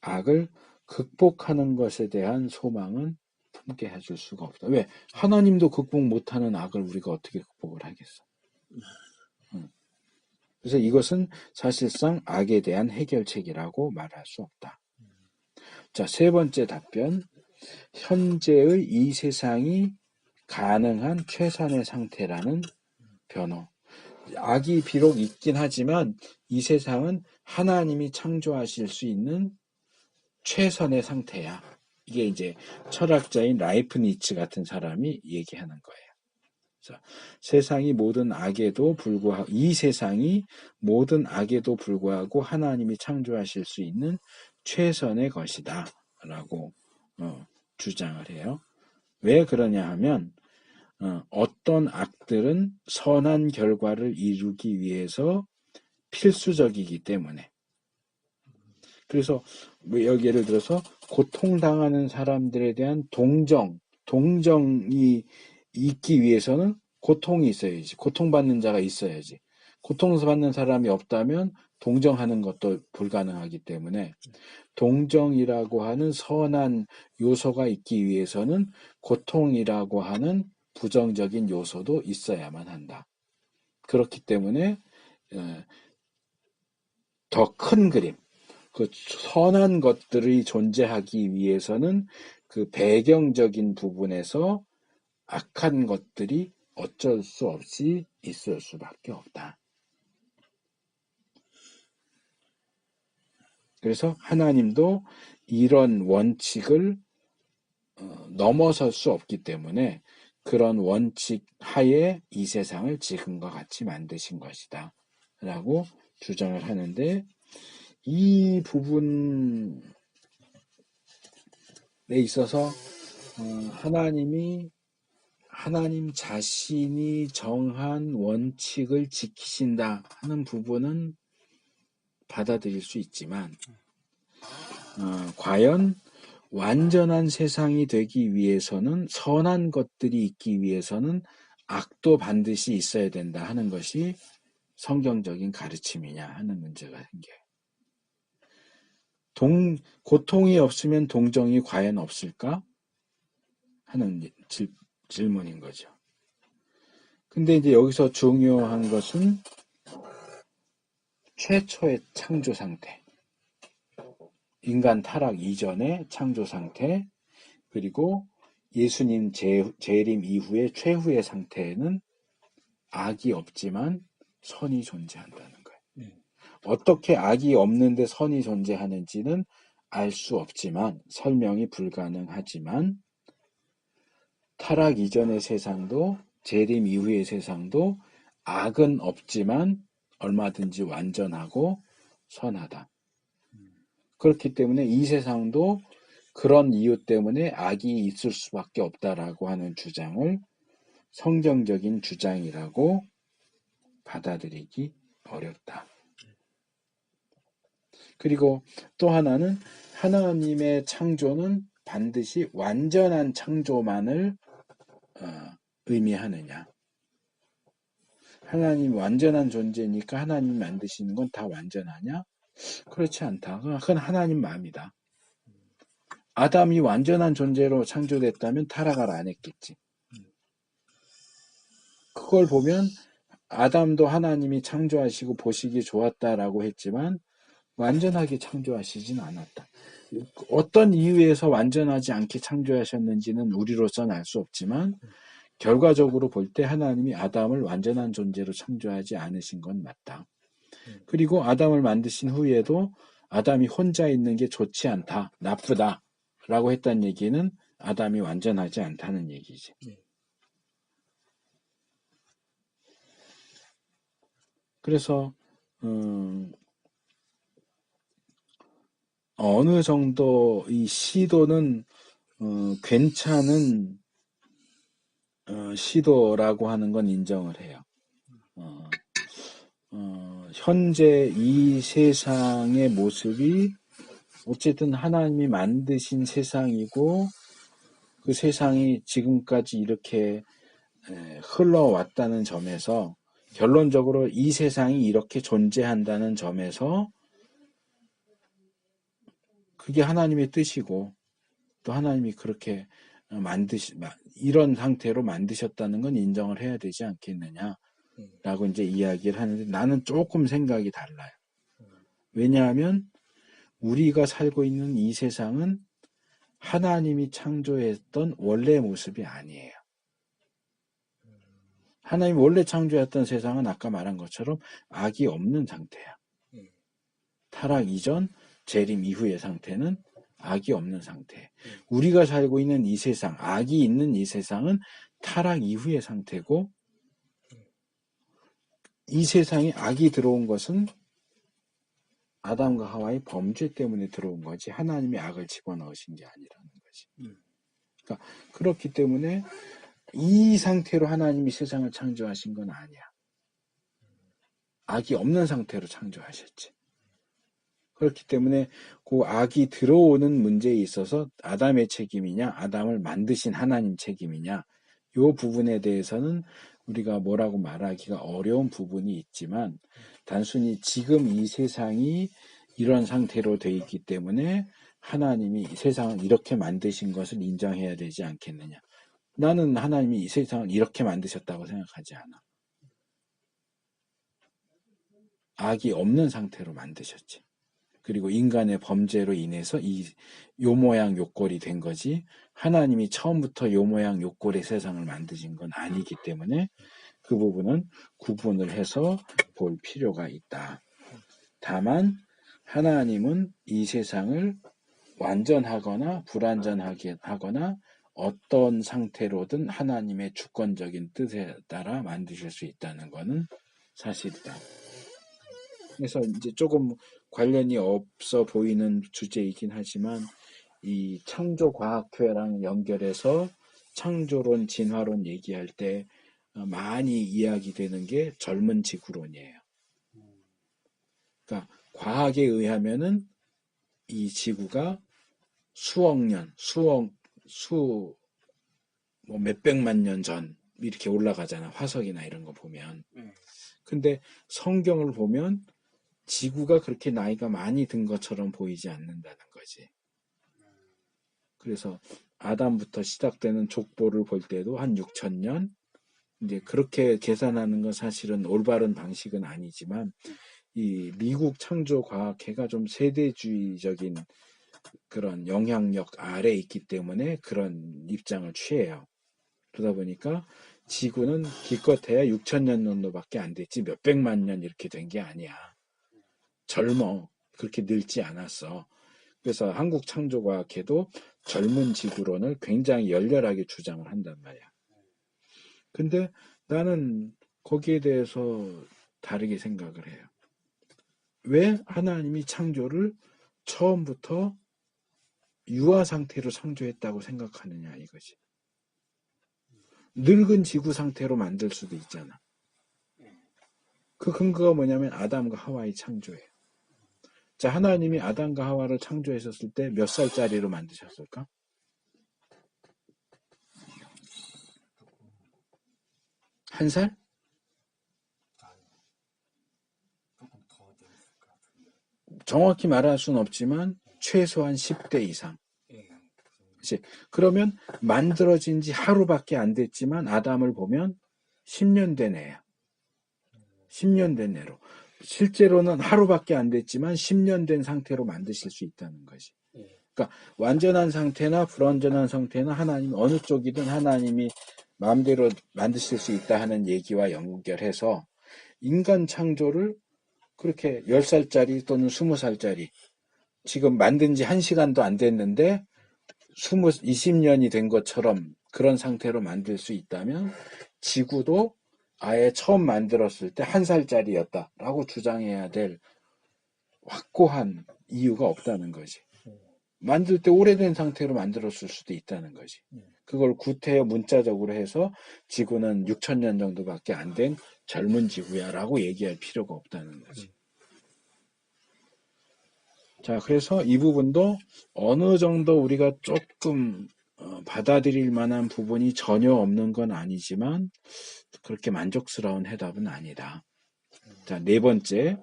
악을 극복하는 것에 대한 소망은 품게 해줄 수가 없다. 왜? 하나님도 극복 못하는 악을 우리가 어떻게 극복을 하겠어? 그래서 이것은 사실상 악에 대한 해결책이라고 말할 수 없다. 자, 세 번째 답변. 현재의 이 세상이 가능한 최선의 상태라는 변호. 악이 비록 있긴 하지만 이 세상은 하나님이 창조하실 수 있는 최선의 상태야. 이게 이제 철학자인 라이프니츠 같은 사람이 얘기하는 거예요. 자, 이 세상이 모든 악에도 불구하고 하나님이 창조하실 수 있는 최선의 것이다. 라고 주장을 해요. 왜 그러냐 하면 어떤 악들은 선한 결과를 이루기 위해서 필수적이기 때문에. 그래서 여기 예를 들어서 고통당하는 사람들에 대한 동정이 있기 위해서는 고통이 있어야지. 고통받는 자가 있어야지. 고통받는 사람이 없다면 동정하는 것도 불가능하기 때문에 동정이라고 하는 선한 요소가 있기 위해서는 고통이라고 하는 부정적인 요소도 있어야만 한다. 그렇기 때문에 더 큰 그림, 그 선한 것들이 존재하기 위해서는 그 배경적인 부분에서 악한 것들이 어쩔 수 없이 있을 수밖에 없다. 그래서 하나님도 이런 원칙을 넘어설 수 없기 때문에 그런 원칙 하에 이 세상을 지금과 같이 만드신 것이다 라고 주장을 하는데, 이 부분에 있어서 하나님 자신이 정한 원칙을 지키신다 하는 부분은 받아들일 수 있지만, 과연 완전한 세상이 되기 위해서는, 선한 것들이 있기 위해서는 악도 반드시 있어야 된다 하는 것이 성경적인 가르침이냐 하는 문제가 생겨요. 고통이 없으면 동정이 과연 없을까 하는 질문인 거죠. 근데 이제 여기서 중요한 것은 최초의 창조 상태, 인간 타락 이전의 창조 상태, 그리고 예수님 재림 이후의 최후의 상태에는 악이 없지만 선이 존재한다는 거예요. 어떻게 악이 없는데 선이 존재하는지는 알 수 없지만, 설명이 불가능하지만, 타락 이전의 세상도 재림 이후의 세상도 악은 없지만 얼마든지 완전하고 선하다. 그렇기 때문에 이 세상도 그런 이유 때문에 악이 있을 수밖에 없다라고 하는 주장을 성경적인 주장이라고 받아들이기 어렵다. 그리고 또 하나는, 하나님의 창조는 반드시 완전한 창조만을 의미하느냐. 하나님 완전한 존재니까 하나님 만드시는 건 다 완전하냐? 그렇지 않다. 그건 하나님 마음이다. 아담이 완전한 존재로 창조됐다면 타락을 안 했겠지. 그걸 보면 아담도 하나님이 창조하시고 보시기 좋았다라고 했지만 완전하게 창조하시진 않았다. 어떤 이유에서 완전하지 않게 창조하셨는지는 우리로서는 알 수 없지만, 결과적으로 볼 때 하나님이 아담을 완전한 존재로 창조하지 않으신 건 맞다. 그리고 아담을 만드신 후에도 아담이 혼자 있는 게 좋지 않다, 나쁘다 라고 했다는 얘기는 아담이 완전하지 않다는 얘기지. 그래서 어느 정도 이 시도는 괜찮은 시도라고 하는 건 인정을 해요. 현재 이 세상의 모습이 어쨌든 하나님이 만드신 세상이고, 그 세상이 지금까지 이렇게 흘러왔다는 점에서, 결론적으로 이 세상이 이렇게 존재한다는 점에서 그게 하나님의 뜻이고, 또 하나님이 그렇게 이런 상태로 만드셨다는 건 인정을 해야 되지 않겠느냐라고 이제 이야기를 하는데, 나는 조금 생각이 달라요. 왜냐하면 우리가 살고 있는 이 세상은 하나님이 창조했던 원래의 모습이 아니에요. 하나님이 원래 창조했던 세상은 아까 말한 것처럼 악이 없는 상태야. 타락 이전, 재림 이후의 상태는 악이 없는 상태. 우리가 살고 있는 이 세상, 악이 있는 이 세상은 타락 이후의 상태고, 이 세상에 악이 들어온 것은 아담과 하와의 범죄 때문에 들어온 거지, 하나님이 악을 집어넣으신 게 아니라는 거지. 그러니까 그렇기 때문에 이 상태로 하나님이 세상을 창조하신 건 아니야. 악이 없는 상태로 창조하셨지. 그렇기 때문에 그 악이 들어오는 문제에 있어서 아담의 책임이냐, 아담을 만드신 하나님 책임이냐, 이 부분에 대해서는 우리가 뭐라고 말하기가 어려운 부분이 있지만, 단순히 지금 이 세상이 이런 상태로 돼 있기 때문에 하나님이 이 세상을 이렇게 만드신 것을 인정해야 되지 않겠느냐. 나는 하나님이 이 세상을 이렇게 만드셨다고 생각하지 않아. 악이 없는 상태로 만드셨지. 그리고 인간의 범죄로 인해서 요 모양 요 꼴이 된 거지, 하나님이 처음부터 요 모양 요 꼴의 세상을 만드신 건 아니기 때문에 그 부분은 구분을 해서 볼 필요가 있다. 다만 하나님은 이 세상을 완전하거나 불완전하게 하거나 어떤 상태로든 하나님의 주권적인 뜻에 따라 만드실 수 있다는 것은 사실이다. 그래서 이제 조금 관련이 없어 보이는 주제이긴 하지만 이 창조과학회랑 연결해서 창조론, 진화론 얘기할 때 많이 이야기되는 게 젊은 지구론이에요. 그러니까 과학에 의하면은 이 지구가 수억 년, 뭐 몇백만 년 전 이렇게 올라가잖아. 화석이나 이런 거 보면. 근데 성경을 보면 지구가 그렇게 나이가 많이 든 것처럼 보이지 않는다는 거지. 그래서 아담부터 시작되는 족보를 볼 때도 한 6천 년? 이제 그렇게 계산하는 건 사실은 올바른 방식은 아니지만 이 미국 창조과학회가 좀 세대주의적인 그런 영향력 아래 있기 때문에 그런 입장을 취해요. 그러다 보니까 지구는 기껏해야 6천 년 정도밖에 안 됐지 몇백만 년 이렇게 된 게 아니야. 젊어. 그렇게 늙지 않았어. 그래서 한국 창조과학회도 젊은 지구론을 굉장히 열렬하게 주장을 한단 말이야. 근데 나는 거기에 대해서 다르게 생각을 해요. 왜 하나님이 창조를 처음부터 유아 상태로 창조했다고 생각하느냐 이거지. 늙은 지구 상태로 만들 수도 있잖아. 그 근거가 뭐냐면 아담과 하와의 창조예요. 자, 하나님이 아담과 하와를 창조하셨을 때 몇 살짜리로 만드셨을까? 1살? 정확히 말할 수는 없지만 최소한 10대 이상. 그치? 그러면 만들어진 지 하루밖에 안 됐지만 아담을 보면 10년 된 애야. 10년 된 애로. 실제로는 하루밖에 안 됐지만 10년 된 상태로 만드실 수 있다는 거지. 그러니까 완전한 상태나 불완전한 상태나 하나님 어느 쪽이든 하나님이 마음대로 만드실 수 있다 하는 얘기와 연결해서 인간 창조를 그렇게 10살짜리 또는 20살짜리 지금 만든 지 1시간도 안 됐는데 20년이 된 것처럼 그런 상태로 만들 수 있다면 지구도 아예 처음 만들었을 때 1살짜리였다라고 주장해야 될 확고한 이유가 없다는 거지. 만들 때 오래된 상태로 만들었을 수도 있다는 거지. 그걸 구태여 문자적으로 해서 지구는 6천 년 정도밖에 안 된 젊은 지구야라고 얘기할 필요가 없다는 거지. 자, 그래서 이 부분도 어느 정도 우리가 조금 받아들일 만한 부분이 전혀 없는 건 아니지만 그렇게 만족스러운 해답은 아니다. 자, 네 번째,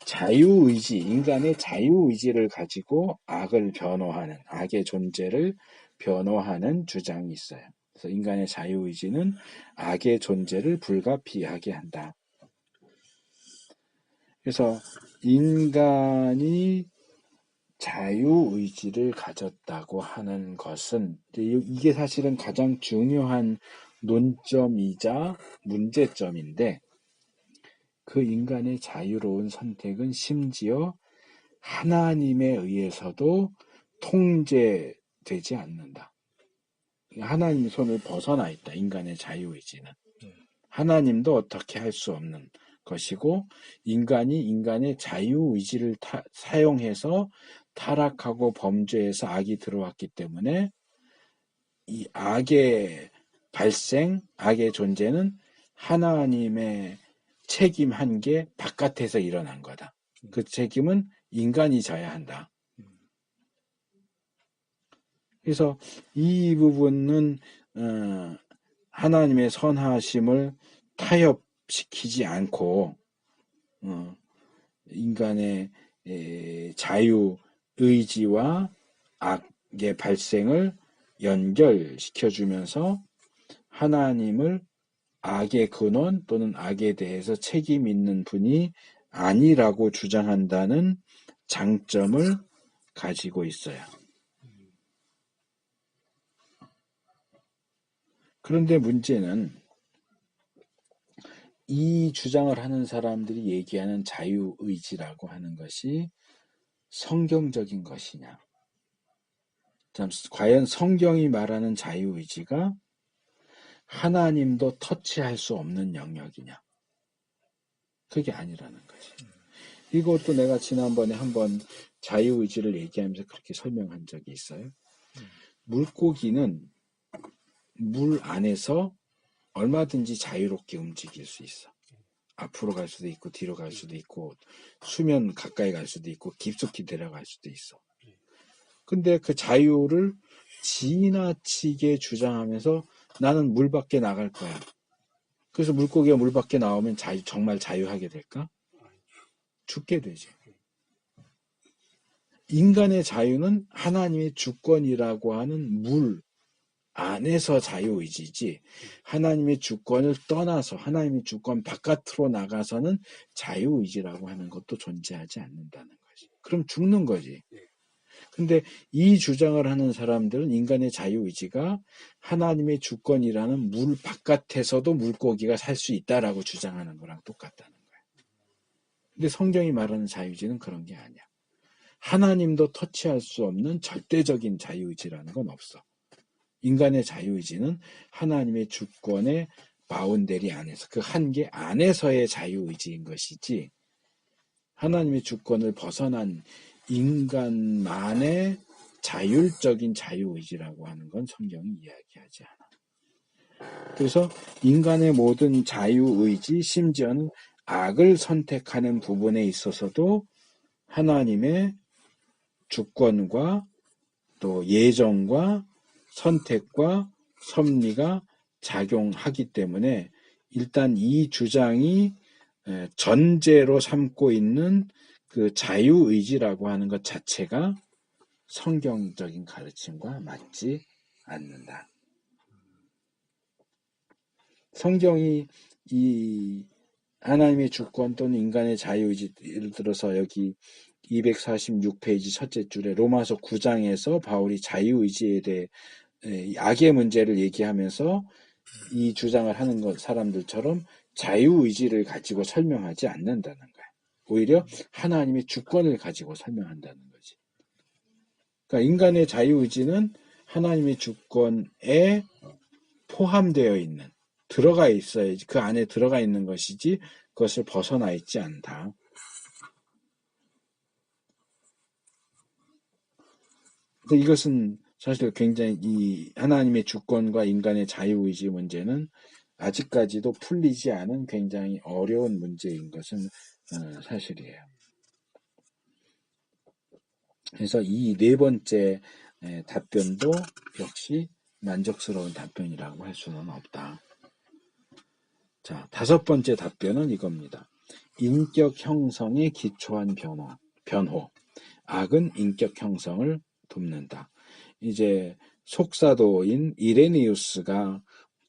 자유의지, 인간의 자유의지를 가지고 악을 변호하는, 악의 존재를 변호하는 주장이 있어요. 그래서 인간의 자유의지는 악의 존재를 불가피하게 한다. 그래서 인간이 자유의지를 가졌다고 하는 것은 이게 사실은 가장 중요한 논점이자 문제점인데 그 인간의 자유로운 선택은 심지어 하나님에 의해서도 통제되지 않는다. 하나님 손을 벗어나 있다. 인간의 자유의지는. 하나님도 어떻게 할 수 없는 것이고 인간이 인간의 자유의지를 사용해서 타락하고 범죄해서 악이 들어왔기 때문에 이 악의 발생, 악의 존재는 하나님의 책임 한계 바깥에서 일어난 거다. 그 책임은 인간이 져야 한다. 그래서 이 부분은 하나님의 선하심을 타협시키지 않고 인간의 자유 의지와 악의 발생을 연결시켜주면서 하나님을 악의 근원 또는 악에 대해서 책임 있는 분이 아니라고 주장한다는 장점을 가지고 있어요. 그런데 문제는 이 주장을 하는 사람들이 얘기하는 자유의지라고 하는 것이 성경적인 것이냐? 과연 성경이 말하는 자유의지가 하나님도 터치할 수 없는 영역이냐? 그게 아니라는 거지. 이것도 내가 지난번에 한번 자유의지를 얘기하면서 그렇게 설명한 적이 있어요. 물고기는 물 안에서 얼마든지 자유롭게 움직일 수 있어. 앞으로 갈 수도 있고 뒤로 갈 수도 있고 수면 가까이 갈 수도 있고 깊숙이 내려갈 수도 있어. 근데 그 자유를 지나치게 주장하면서 나는 물 밖에 나갈 거야. 그래서 물고기가 물 밖에 나오면 정말 자유하게 될까? 죽게 되지. 인간의 자유는 하나님의 주권이라고 하는 물 안에서 자유의지지 하나님의 주권을 떠나서 하나님의 주권 바깥으로 나가서는 자유의지라고 하는 것도 존재하지 않는다는 거지. 그럼 죽는 거지. 근데 이 주장을 하는 사람들은 인간의 자유의지가 하나님의 주권이라는 물 바깥에서도 물고기가 살 수 있다라고 주장하는 거랑 똑같다는 거야. 근데 성경이 말하는 자유의지는 그런 게 아니야. 하나님도 터치할 수 없는 절대적인 자유의지라는 건 없어. 인간의 자유의지는 하나님의 주권의 바운더리 안에서 그 한계 안에서의 자유의지인 것이지 하나님의 주권을 벗어난 인간만의 자율적인 자유의지라고 하는 건 성경이 이야기하지 않아. 그래서 인간의 모든 자유의지 심지어는 악을 선택하는 부분에 있어서도 하나님의 주권과 또 예정과 선택과 섭리가 작용하기 때문에 일단 이 주장이 전제로 삼고 있는 그 자유의지라고 하는 것 자체가 성경적인 가르침과 맞지 않는다. 성경이 이 하나님의 주권 또는 인간의 자유의지, 예를 들어서 여기 246페이지 첫째 줄에 로마서 9장에서 바울이 자유의지에 대해 악의 문제를 얘기하면서 이 주장을 하는 사람들처럼 자유의지를 가지고 설명하지 않는다는 거야. 오히려 하나님의 주권을 가지고 설명한다는 거지. 그러니까 인간의 자유의지는 하나님의 주권에 포함되어 있는, 들어가 있어야지, 그 안에 들어가 있는 것이지 그것을 벗어나 있지 않다. 이것은 사실 굉장히 이 하나님의 주권과 인간의 자유의지 문제는 아직까지도 풀리지 않은 굉장히 어려운 문제인 것은 사실이에요. 그래서 이 네 번째 답변도 역시 만족스러운 답변이라고 할 수는 없다. 자, 다섯 번째 답변은 이겁니다. 인격 형성에 기초한 변호. 악은 인격 형성을 돕는다. 이제 속사도인 이레니우스가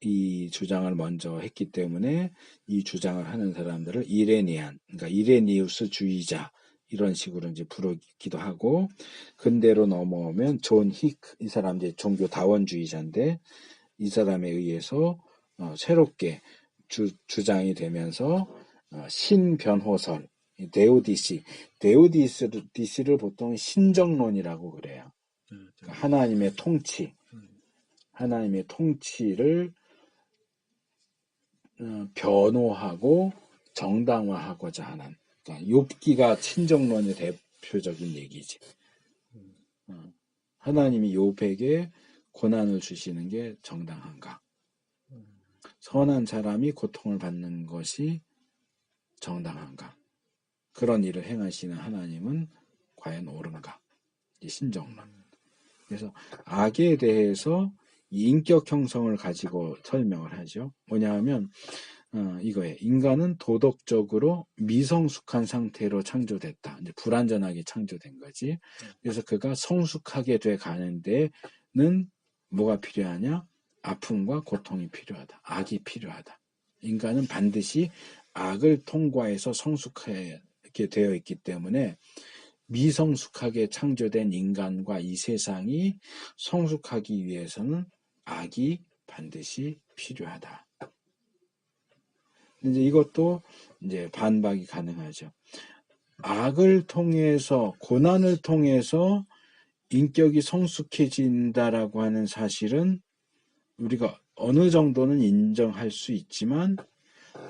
이 주장을 먼저 했기 때문에 이 주장을 하는 사람들을 이레니안, 그러니까 이레니우스주의자 이런 식으로 이제 부르기도 하고, 근대로 넘어오면 존 히크, 이 사람 이제 종교 다원주의자인데 이 사람에 의해서 새롭게 주장이 되면서 신변호설, 데오디시를 보통 신정론이라고 그래요. 그러니까 하나님의 통치를 변호하고 정당화하고자 하는, 그러니까 욥기가 신정론의 대표적인 얘기지. 하나님이 욥에게 고난을 주시는 게 정당한가? 선한 사람이 고통을 받는 것이 정당한가? 그런 일을 행하시는 하나님은 과연 옳은가? 이 신정론. 그래서 악에 대해서 인격 형성을 가지고 설명을 하죠. 뭐냐 하면 이거예요. 인간은 도덕적으로 미성숙한 상태로 창조됐다. 이제 불완전하게 창조된 거지. 그래서 그가 성숙하게 돼 가는 데는 뭐가 필요하냐? 아픔과 고통이 필요하다. 악이 필요하다. 인간은 반드시 악을 통과해서 성숙하게 되어 있기 때문에 미성숙하게 창조된 인간과 이 세상이 성숙하기 위해서는 악이 반드시 필요하다. 이제 이것도 이제 반박이 가능하죠. 악을 통해서, 고난을 통해서 인격이 성숙해진다라고 하는 사실은 우리가 어느 정도는 인정할 수 있지만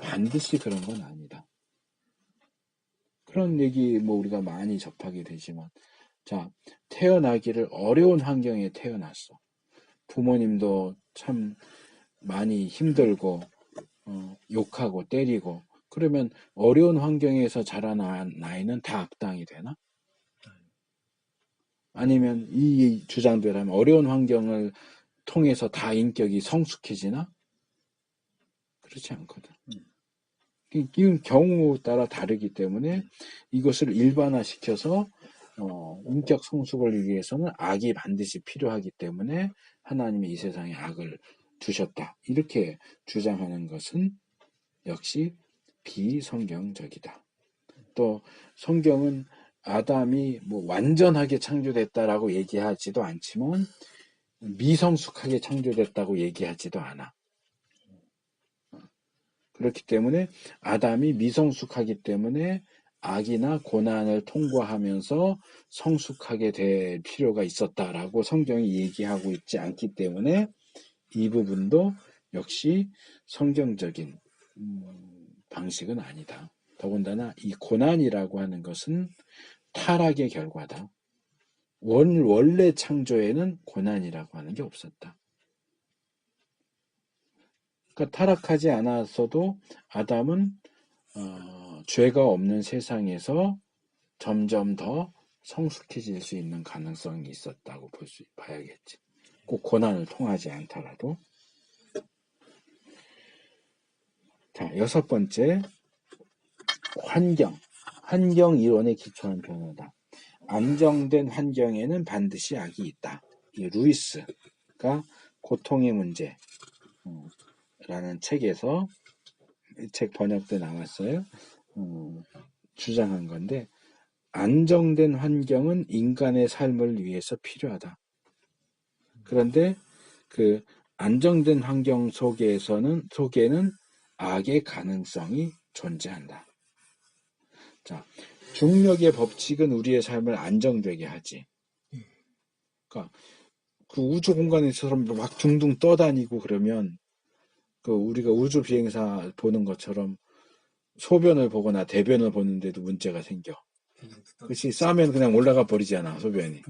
반드시 그런 건 아니다. 그런 얘기 뭐 우리가 많이 접하게 되지만, 자, 태어나기를 어려운 환경에 태어났어. 부모님도 참 많이 힘들고 욕하고 때리고, 그러면 어려운 환경에서 자라난 아이는 다 악당이 되나? 아니면 이 주장대로 하면 어려운 환경을 통해서 다 인격이 성숙해지나? 그렇지 않거든. 이건 경우 따라 다르기 때문에 이것을 일반화시켜서 인격 성숙을 위해서는 악이 반드시 필요하기 때문에 하나님이 이 세상에 악을 두셨다. 이렇게 주장하는 것은 역시 비성경적이다. 또 성경은 아담이 뭐 완전하게 창조됐다라고 얘기하지도 않지만 미성숙하게 창조됐다고 얘기하지도 않아. 그렇기 때문에 아담이 미성숙하기 때문에 악이나 고난을 통과하면서 성숙하게 될 필요가 있었다라고 성경이 얘기하고 있지 않기 때문에 이 부분도 역시 성경적인 방식은 아니다. 더군다나 이 고난이라고 하는 것은 타락의 결과다. 원래 창조에는 고난이라고 하는 게 없었다. 그러니까 타락하지 않았어도 아담은 죄가 없는 세상에서 점점 더 성숙해질 수 있는 가능성이 있었다고 봐야겠지. 꼭 고난을 통하지 않더라도. 자, 6번째, 환경 이론에 기초한 변화다. 안정된 환경에는 반드시 악이 있다. 이 루이스가 고통의 문제라는 책에서, 이 책 번역도 나왔어요. 주장한 건데, 안정된 환경은 인간의 삶을 위해서 필요하다. 그런데 그 안정된 환경 속에는 악의 가능성이 존재한다. 자, 중력의 법칙은 우리의 삶을 안정되게 하지. 그러니까 그 우주 공간에서처럼 막 둥둥 떠다니고 그러면 그 우리가 우주 비행사 보는 것처럼 소변을 보거나 대변을 보는데도 문제가 생겨. 그렇지, 싸면 그냥 올라가 버리잖아, 소변이.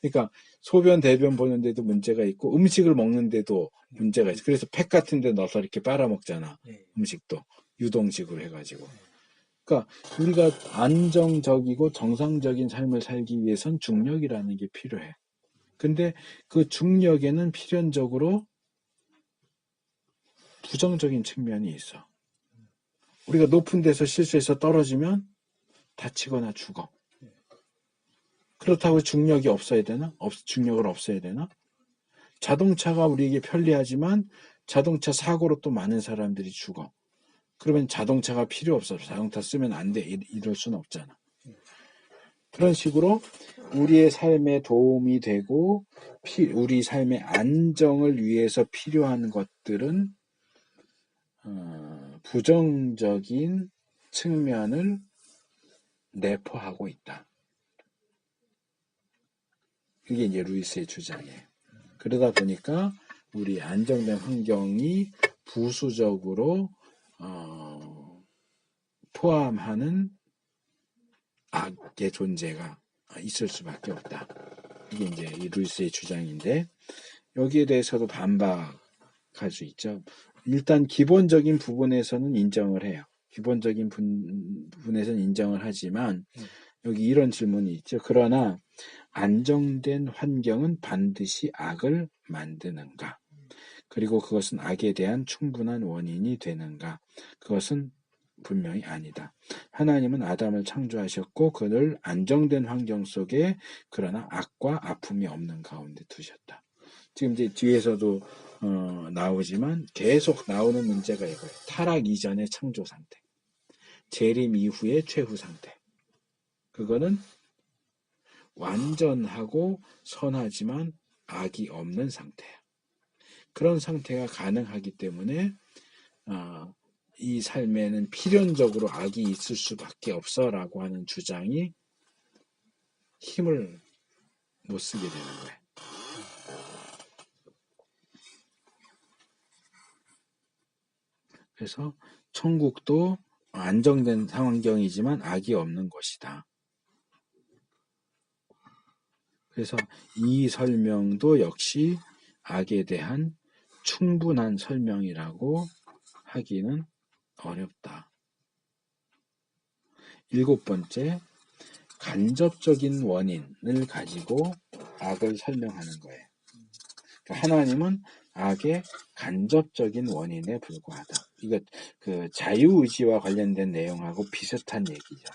그러니까 소변, 대변 보는데도 문제가 있고 음식을 먹는데도 문제가 있어. 그래서 팩 같은 데 넣어서 이렇게 빨아먹잖아, 음식도. 유동식으로 해가지고. 그러니까 우리가 안정적이고 정상적인 삶을 살기 위해선 중력이라는 게 필요해. 근데 그 중력에는 필연적으로 부정적인 측면이 있어. 우리가 높은 데서 실수해서 떨어지면 다치거나 죽어. 그렇다고 중력이 없어야 되나? 중력을 없애야 되나? 자동차가 우리에게 편리하지만 자동차 사고로 또 많은 사람들이 죽어. 그러면 자동차가 필요 없어. 자동차 쓰면 안 돼. 이럴 수는 없잖아. 그런 식으로 우리의 삶에 도움이 되고 우리 삶의 안정을 위해서 필요한 것들은 부정적인 측면을 내포하고 있다. 이게 이제 루이스의 주장이에요. 그러다 보니까 우리 안정된 환경이 부수적으로 포함하는 악의 존재가 있을 수밖에 없다. 이게 이제 이 루이스의 주장인데 여기에 대해서도 반박할 수 있죠. 일단 기본적인 부분에서는 인정을 해요. 기본적인 부분에서는 인정을 하지만 여기 이런 질문이 있죠. 그러나 안정된 환경은 반드시 악을 만드는가? 그리고 그것은 악에 대한 충분한 원인이 되는가? 그것은 분명히 아니다. 하나님은 아담을 창조하셨고 그를 안정된 환경 속에 그러나 악과 아픔이 없는 가운데 두셨다. 지금 이제 뒤에서도 나오지만 계속 나오는 문제가 이거예요. 타락 이전의 창조 상태, 재림 이후의 최후 상태. 그거는 완전하고 선하지만 악이 없는 상태야. 그런 상태가 가능하기 때문에 이 삶에는 필연적으로 악이 있을 수밖에 없어라고 하는 주장이 힘을 못 쓰게 되는 거야. 그래서 천국도 안정된 환경이지만 악이 없는 곳이다. 그래서 이 설명도 역시 악에 대한 충분한 설명이라고 하기는 어렵다. 7번째, 간접적인 원인을 가지고 악을 설명하는 거예요. 그러니까 하나님은 악의 간접적인 원인에 불과하다. 이거 그 자유의지와 관련된 내용하고 비슷한 얘기죠.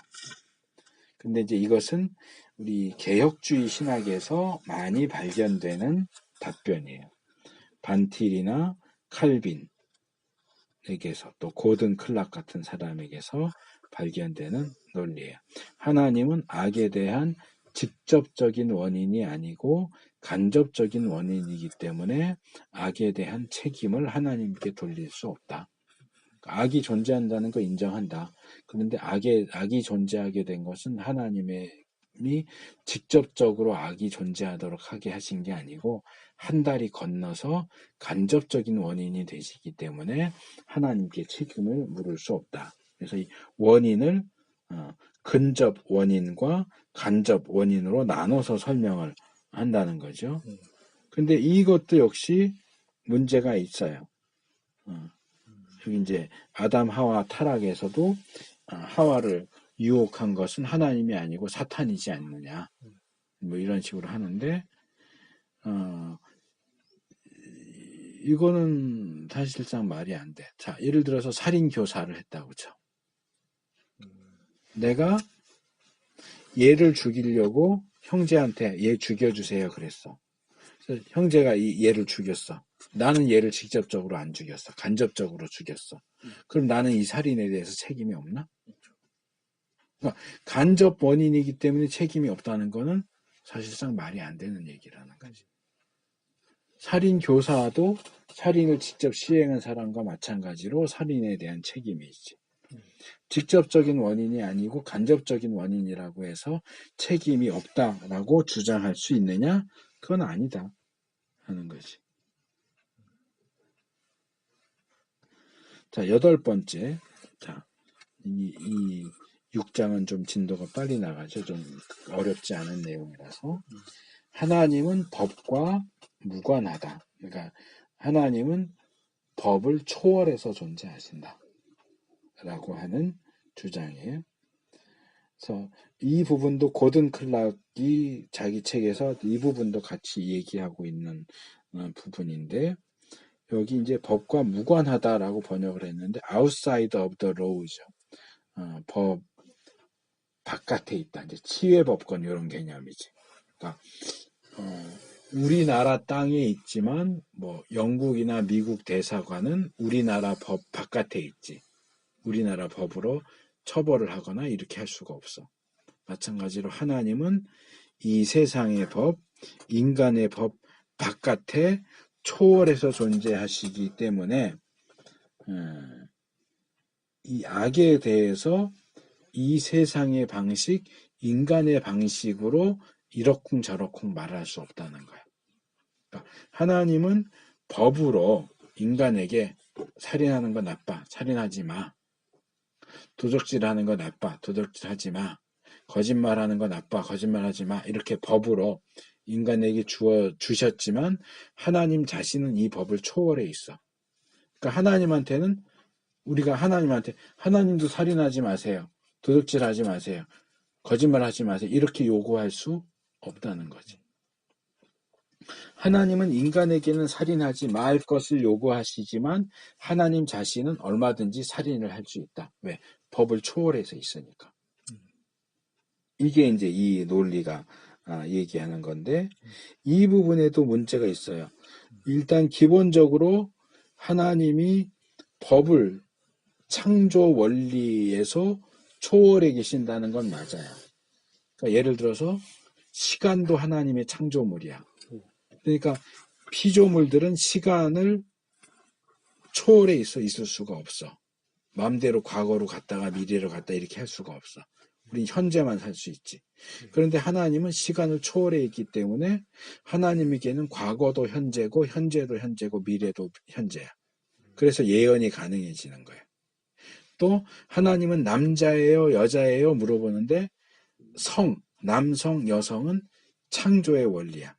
근데 이제 이것은 우리 개혁주의 신학에서 많이 발견되는 답변이에요. 반틸이나 칼빈에게서 또 고든 클락 같은 사람에게서 발견되는 논리예요. 하나님은 악에 대한 직접적인 원인이 아니고 간접적인 원인이기 때문에 악에 대한 책임을 하나님께 돌릴 수 없다. 악이 존재한다는 거 인정한다. 그런데 악이 존재하게 된 것은 하나님이 직접적으로 악이 존재하도록 하게 하신 게 아니고 한 달이 건너서 간접적인 원인이 되시기 때문에 하나님께 책임을 물을 수 없다. 그래서 이 원인을 근접 원인과 간접 원인으로 나눠서 설명을 한다는 거죠. 근데 이것도 역시 문제가 있어요. 여기 이제 아담 하와 타락에서도 하와를 유혹한 것은 하나님이 아니고 사탄이지 않느냐, 뭐 이런 식으로 하는데 이거는 사실상 말이 안 돼. 자, 예를 들어서 살인 교사를 했다고 쳐. 내가 얘를 죽이려고 형제한테 얘 죽여주세요 그랬어. 그래서 형제가 얘를 죽였어. 나는 얘를 직접적으로 안 죽였어. 간접적으로 죽였어. 그럼 나는 이 살인에 대해서 책임이 없나? 그러니까 간접 원인이기 때문에 책임이 없다는 거는 사실상 말이 안 되는 얘기라는 거지. 살인 교사도 살인을 직접 시행한 사람과 마찬가지로 살인에 대한 책임이 있지. 직접적인 원인이 아니고 간접적인 원인이라고 해서 책임이 없다라고 주장할 수 있느냐? 그건 아니다 하는 거지. 자, 8번째. 자, 이 6장은 좀 진도가 빨리 나가죠. 좀 어렵지 않은 내용이라서. 하나님은 법과 무관하다. 그러니까 하나님은 법을 초월해서 존재하신다. 라고 하는 주장이에요. 그래서 이 부분도 고든 클락이 자기 책에서 이 부분도 같이 얘기하고 있는 부분인데, 여기 이제 법과 무관하다라고 번역을 했는데 outside of the law죠. 법 바깥에 있다. 이제 치외법권 이런 개념이지. 그러니까 우리나라 땅에 있지만 뭐 영국이나 미국 대사관은 우리나라 법 바깥에 있지. 우리나라 법으로 처벌을 하거나 이렇게 할 수가 없어. 마찬가지로 하나님은 이 세상의 법, 인간의 법 바깥에 초월해서 존재하시기 때문에 이 악에 대해서 이 세상의 방식, 인간의 방식으로 이러쿵저러쿵 말할 수 없다는 거야. 그러니까 하나님은 법으로 인간에게 살인하는 거 나빠, 살인하지 마. 도적질하는 거 나빠, 도적질하지 마. 거짓말하는 거 나빠, 거짓말하지 마. 이렇게 법으로 인간에게 주셨지만 하나님 자신은 이 법을 초월해 있어. 그러니까 하나님한테는 우리가 하나님도 살인하지 마세요. 도둑질하지 마세요. 거짓말하지 마세요. 이렇게 요구할 수 없다는 거지. 하나님은 인간에게는 살인하지 말 것을 요구하시지만 하나님 자신은 얼마든지 살인을 할 수 있다. 왜? 법을 초월해서 있으니까. 이게 이제 이 논리가 얘기하는 건데 이 부분에도 문제가 있어요. 일단 기본적으로 하나님이 법을 창조 원리에서 초월해 계신다는 건 맞아요. 그러니까 예를 들어서 시간도 하나님의 창조물이야. 그러니까 피조물들은 시간을 초월해 있을 수가 없어. 마음대로 과거로 갔다가 미래로 갔다 이렇게 할 수가 없어. 우린 현재만 살 수 있지. 그런데 하나님은 시간을 초월해 있기 때문에 하나님에게는 과거도 현재고 현재도 현재고 미래도 현재야. 그래서 예언이 가능해지는 거야. 또 하나님은 남자예요 여자예요 물어보는데 남성 여성은 창조의 원리야.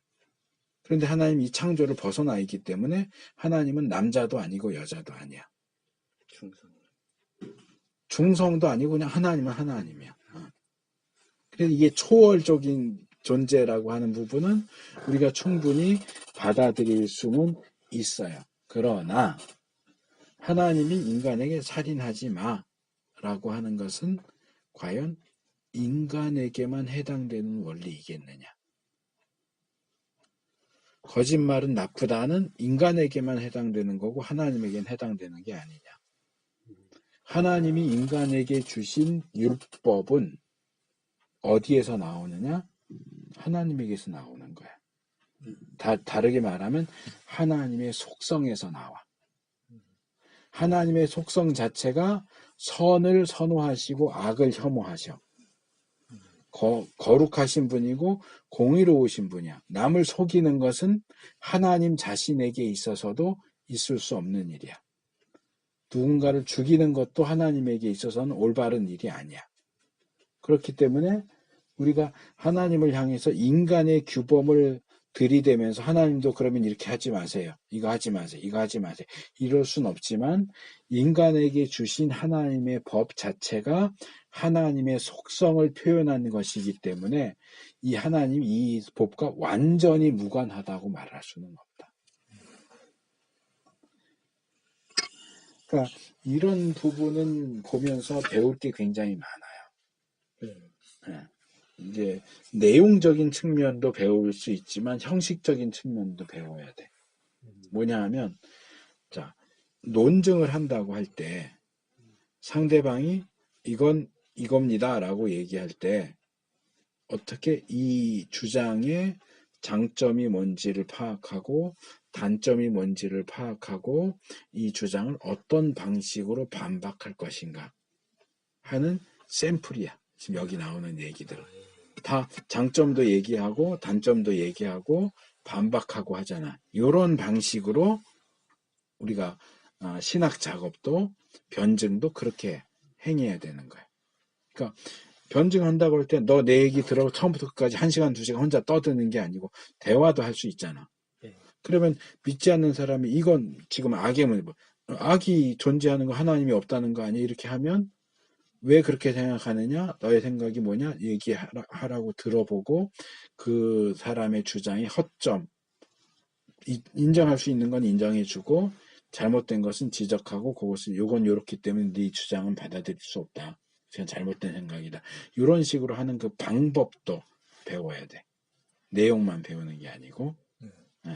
그런데 하나님 이 창조를 벗어나 있기 때문에 하나님은 남자도 아니고 여자도 아니야. 중성도 아니고 그냥 하나님은 하나님이야. 그래서 이게 초월적인 존재라고 하는 부분은 우리가 충분히 받아들일 수는 있어요. 그러나 하나님이 인간에게 살인하지 마라고 하는 것은 과연 인간에게만 해당되는 원리이겠느냐? 거짓말은 나쁘다는 인간에게만 해당되는 거고 하나님에게는 해당되는 게 아니냐? 하나님이 인간에게 주신 율법은 어디에서 나오느냐? 하나님에게서 나오는 거야. 다르게 말하면 하나님의 속성에서 나와. 하나님의 속성 자체가 선을 선호하시고 악을 혐오하셔. 거룩하신 분이고 공의로우신 분이야. 남을 속이는 것은 하나님 자신에게 있어서도 있을 수 없는 일이야. 누군가를 죽이는 것도 하나님에게 있어서는 올바른 일이 아니야. 그렇기 때문에 우리가 하나님을 향해서 인간의 규범을 들이대면서 하나님도 그러면 이렇게 하지 마세요. 이거 하지 마세요. 이거 하지 마세요. 이럴 순 없지만 인간에게 주신 하나님의 법 자체가 하나님의 속성을 표현하는 것이기 때문에 이 하나님이 이 법과 완전히 무관하다고 말할 수는 없다. 그러니까 이런 부분은 보면서 배울 게 굉장히 많아요. 네. 이제 내용적인 측면도 배울 수 있지만 형식적인 측면도 배워야 돼. 뭐냐 하면 자, 논증을 한다고 할 때 상대방이 이건 이겁니다라고 얘기할 때 어떻게 이 주장의 장점이 뭔지를 파악하고 단점이 뭔지를 파악하고 이 주장을 어떤 방식으로 반박할 것인가 하는 샘플이야. 지금 여기 나오는 얘기들은. 다 장점도 얘기하고 단점도 얘기하고 반박하고 하잖아. 이런 방식으로 우리가 신학 작업도 변증도 그렇게 행해야 되는 거야. 그러니까 변증한다고 할 때 너 내 얘기 들어 처음부터 끝까지 1시간, 2시간 혼자 떠드는 게 아니고 대화도 할 수 있잖아. 그러면 믿지 않는 사람이 이건 지금 악의 문제, 악이 존재하는 거 하나님이 없다는 거 아니야? 이렇게 하면 왜 그렇게 생각하느냐? 너의 생각이 뭐냐? 얘기하라고 들어보고 그 사람의 주장이 허점, 인정할 수 있는 건 인정해주고 잘못된 것은 지적하고 그것을 요건 요렇기 때문에 네 주장은 받아들일 수 없다. 그냥 잘못된 생각이다. 이런 식으로 하는 그 방법도 배워야 돼. 내용만 배우는 게 아니고. 네.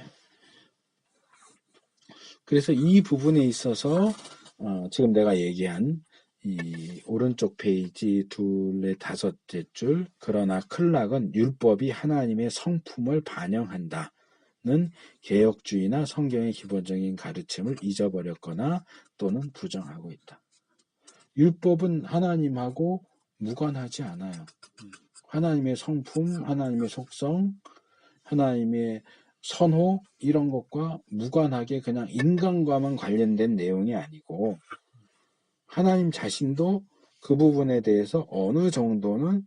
그래서 이 부분에 있어서 지금 내가 얘기한 이 오른쪽 페이지 둘의 5째 줄 그러나 클락은 율법이 하나님의 성품을 반영한다는 개혁주의나 성경의 기본적인 가르침을 잊어버렸거나 또는 부정하고 있다. 율법은 하나님하고 무관하지 않아요. 하나님의 성품, 하나님의 속성, 하나님의 선호 이런 것과 무관하게 그냥 인간과만 관련된 내용이 아니고 하나님 자신도 그 부분에 대해서 어느 정도는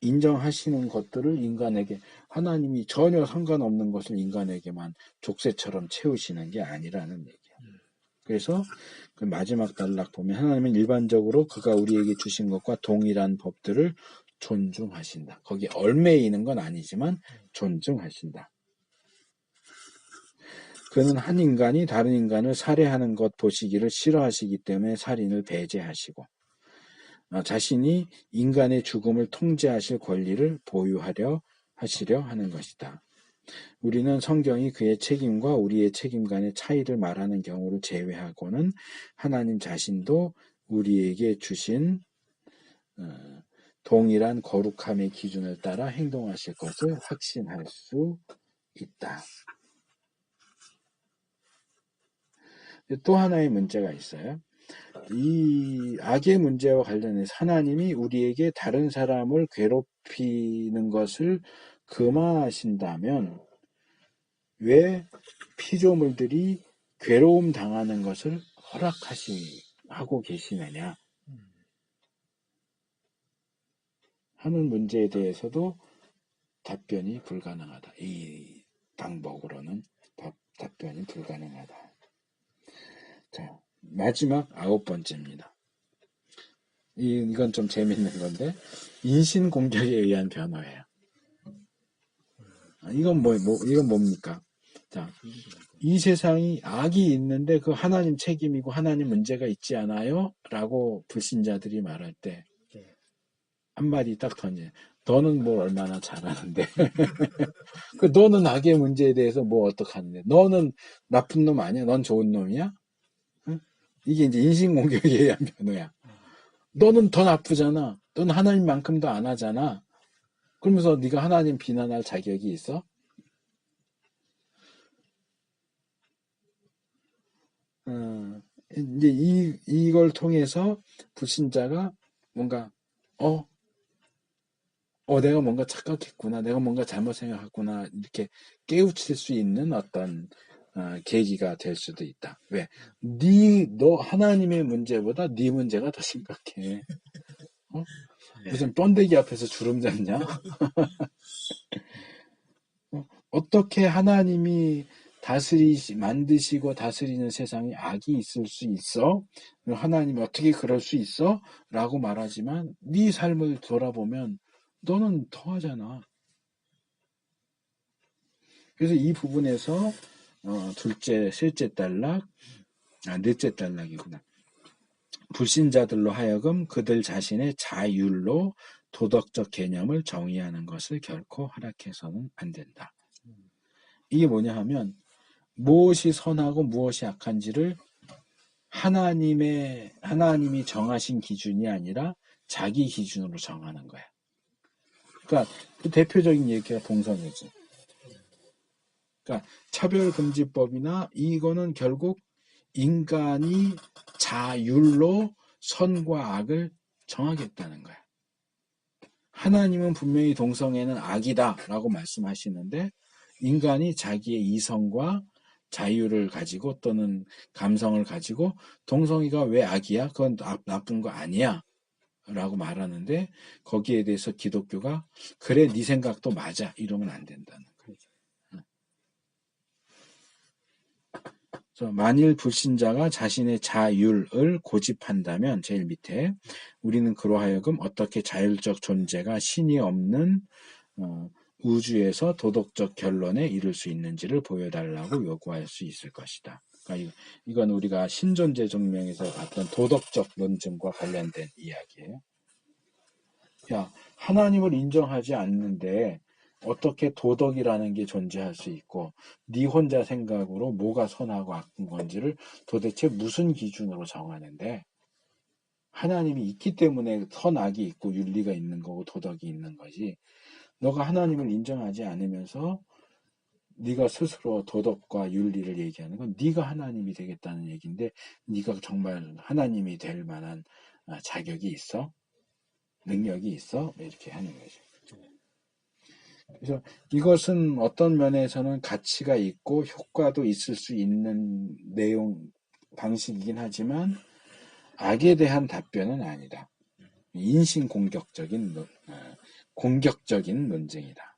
인정하시는 것들을 인간에게 하나님이 전혀 상관없는 것을 인간에게만 족쇄처럼 채우시는 게 아니라는 얘기예요. 그래서 그 마지막 단락 보면 하나님은 일반적으로 그가 우리에게 주신 것과 동일한 법들을 존중하신다. 거기에 얽매이는 건 아니지만 존중하신다. 그는 한 인간이 다른 인간을 살해하는 것 보시기를 싫어하시기 때문에 살인을 배제하시고 자신이 인간의 죽음을 통제하실 권리를 보유하려 하시려 하는 것이다. 우리는 성경이 그의 책임과 우리의 책임 간의 차이를 말하는 경우를 제외하고는 하나님 자신도 우리에게 주신 동일한 거룩함의 기준을 따라 행동하실 것을 확신할 수 있다. 또 하나의 문제가 있어요. 이 악의 문제와 관련해서 하나님이 우리에게 다른 사람을 괴롭히는 것을 금하신다면 왜 피조물들이 괴로움 당하는 것을 하고 계시느냐 하는 문제에 대해서도 답변이 불가능하다. 이 방법으로는 답변이 불가능하다. 자, 마지막 9번째입니다. 이건 좀 재밌는 건데 인신공격에 의한 변호예요. 이건 이건 뭡니까? 자, 이 세상이 악이 있는데 그 하나님 책임이고 하나님 문제가 있지 않아요? 라고 불신자들이 말할 때 한마디 딱 던져. 너는 뭘 얼마나 잘하는데. 너는 악의 문제에 대해서 뭐 어떡하는데. 너는 나쁜 놈 아니야? 넌 좋은 놈이야? 응? 이게 이제 인신공격에 의한 변호야. 너는 더 나쁘잖아. 넌 하나님만큼도 안 하잖아. 그러면서 네가 하나님 비난할 자격이 있어? 이제 이걸 통해서 불신자가 뭔가 내가 뭔가 착각했구나, 내가 뭔가 잘못 생각했구나 이렇게 깨우칠 수 있는 어떤 계기가 될 수도 있다. 왜? 너 하나님의 문제보다 네 문제가 더 심각해. 무슨 번데기 앞에서 주름 잡냐? 어떻게 하나님이 만드시고 다스리는 세상에 악이 있을 수 있어? 하나님이 어떻게 그럴 수 있어? 라고 말하지만 네 삶을 돌아보면 너는 더하잖아. 그래서 이 부분에서 셋째 단락이구나. 불신자들로 하여금 그들 자신의 자율로 도덕적 개념을 정의하는 것을 결코 허락해서는 안 된다. 이게 뭐냐 하면 무엇이 선하고 무엇이 악한지를 하나님이 정하신 기준이 아니라 자기 기준으로 정하는 거야. 그러니까 그 대표적인 얘기가 동성애지. 그러니까 차별금지법이나 이거는 결국 인간이 자율로 선과 악을 정하겠다는 거야. 하나님은 분명히 동성애는 악이다라고 말씀하시는데 인간이 자기의 이성과 자유를 가지고 또는 감성을 가지고 동성애가 왜 악이야? 그건 나쁜 거 아니야. 라고 말하는데 거기에 대해서 기독교가 그래 네 생각도 맞아 이러면 안 된다는 거죠. 만일 불신자가 자신의 자율을 고집한다면 제일 밑에 우리는 그로 하여금 어떻게 자율적 존재가 신이 없는 우주에서 도덕적 결론에 이를 수 있는지를 보여달라고 요구할 수 있을 것이다. 그러니까 이건 우리가 신존재 증명에서 봤던 도덕적 논증과 관련된 이야기예요. 야, 하나님을 인정하지 않는데 어떻게 도덕이라는 게 존재할 수 있고 네 혼자 생각으로 뭐가 선하고 악한 건지를 도대체 무슨 기준으로 정하는데 하나님이 있기 때문에 선악이 있고 윤리가 있는 거고 도덕이 있는 거지. 너가 하나님을 인정하지 않으면서 네가 스스로 도덕과 윤리를 얘기하는 건 네가 하나님이 되겠다는 얘기인데 네가 정말 하나님이 될 만한 자격이 있어? 능력이 있어? 이렇게 하는 거죠. 그래서 이것은 어떤 면에서는 가치가 있고 효과도 있을 수 있는 내용 방식이긴 하지만 악에 대한 답변은 아니다. 인신 공격적인 논쟁이다.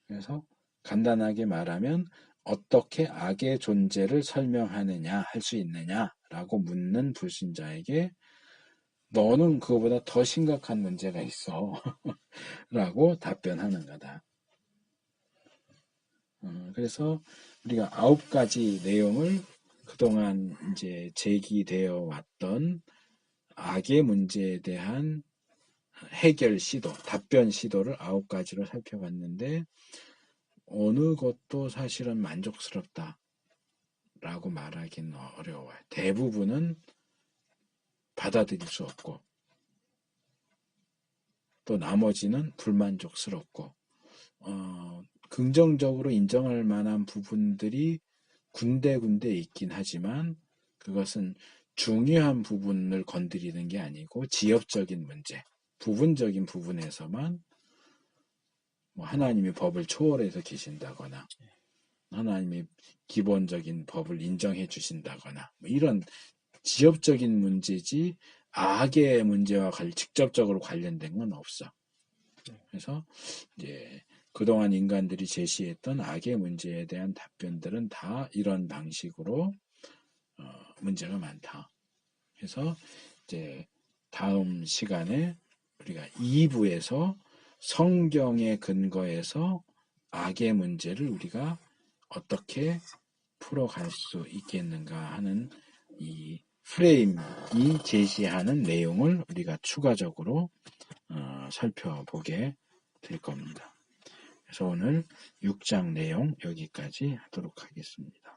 그래서 간단하게 말하면 어떻게 악의 존재를 설명하느냐 할 수 있느냐라고 묻는 불신자에게 너는 그거보다 더 심각한 문제가 있어 라고 답변하는 거다. 그래서 우리가 9가지 내용을 그동안 이제 제기되어 왔던 악의 문제에 대한 해결 시도, 답변 시도를 9가지로 살펴봤는데 어느 것도 사실은 만족스럽다라고 말하기는 어려워요. 대부분은 받아들일 수 없고 또 나머지는 불만족스럽고 긍정적으로 인정할 만한 부분들이 군데군데 있긴 하지만 그것은 중요한 부분을 건드리는 게 아니고 지엽적인 문제, 부분적인 부분에서만 뭐 하나님이 법을 초월해서 계신다거나 하나님이 기본적인 법을 인정해 주신다거나 뭐 이런 지엽적인 문제지 악의 문제와 직접적으로 관련된 건 없어. 그래서 이제 그동안 인간들이 제시했던 악의 문제에 대한 답변들은 다 이런 방식으로 문제가 많다. 그래서 이제 다음 시간에 우리가 2부에서 성경의 근거에서 악의 문제를 우리가 어떻게 풀어갈 수 있겠는가 하는 이 프레임이 제시하는 내용을 우리가 추가적으로 살펴보게 될 겁니다. 그래서 오늘 6장 내용 여기까지 하도록 하겠습니다.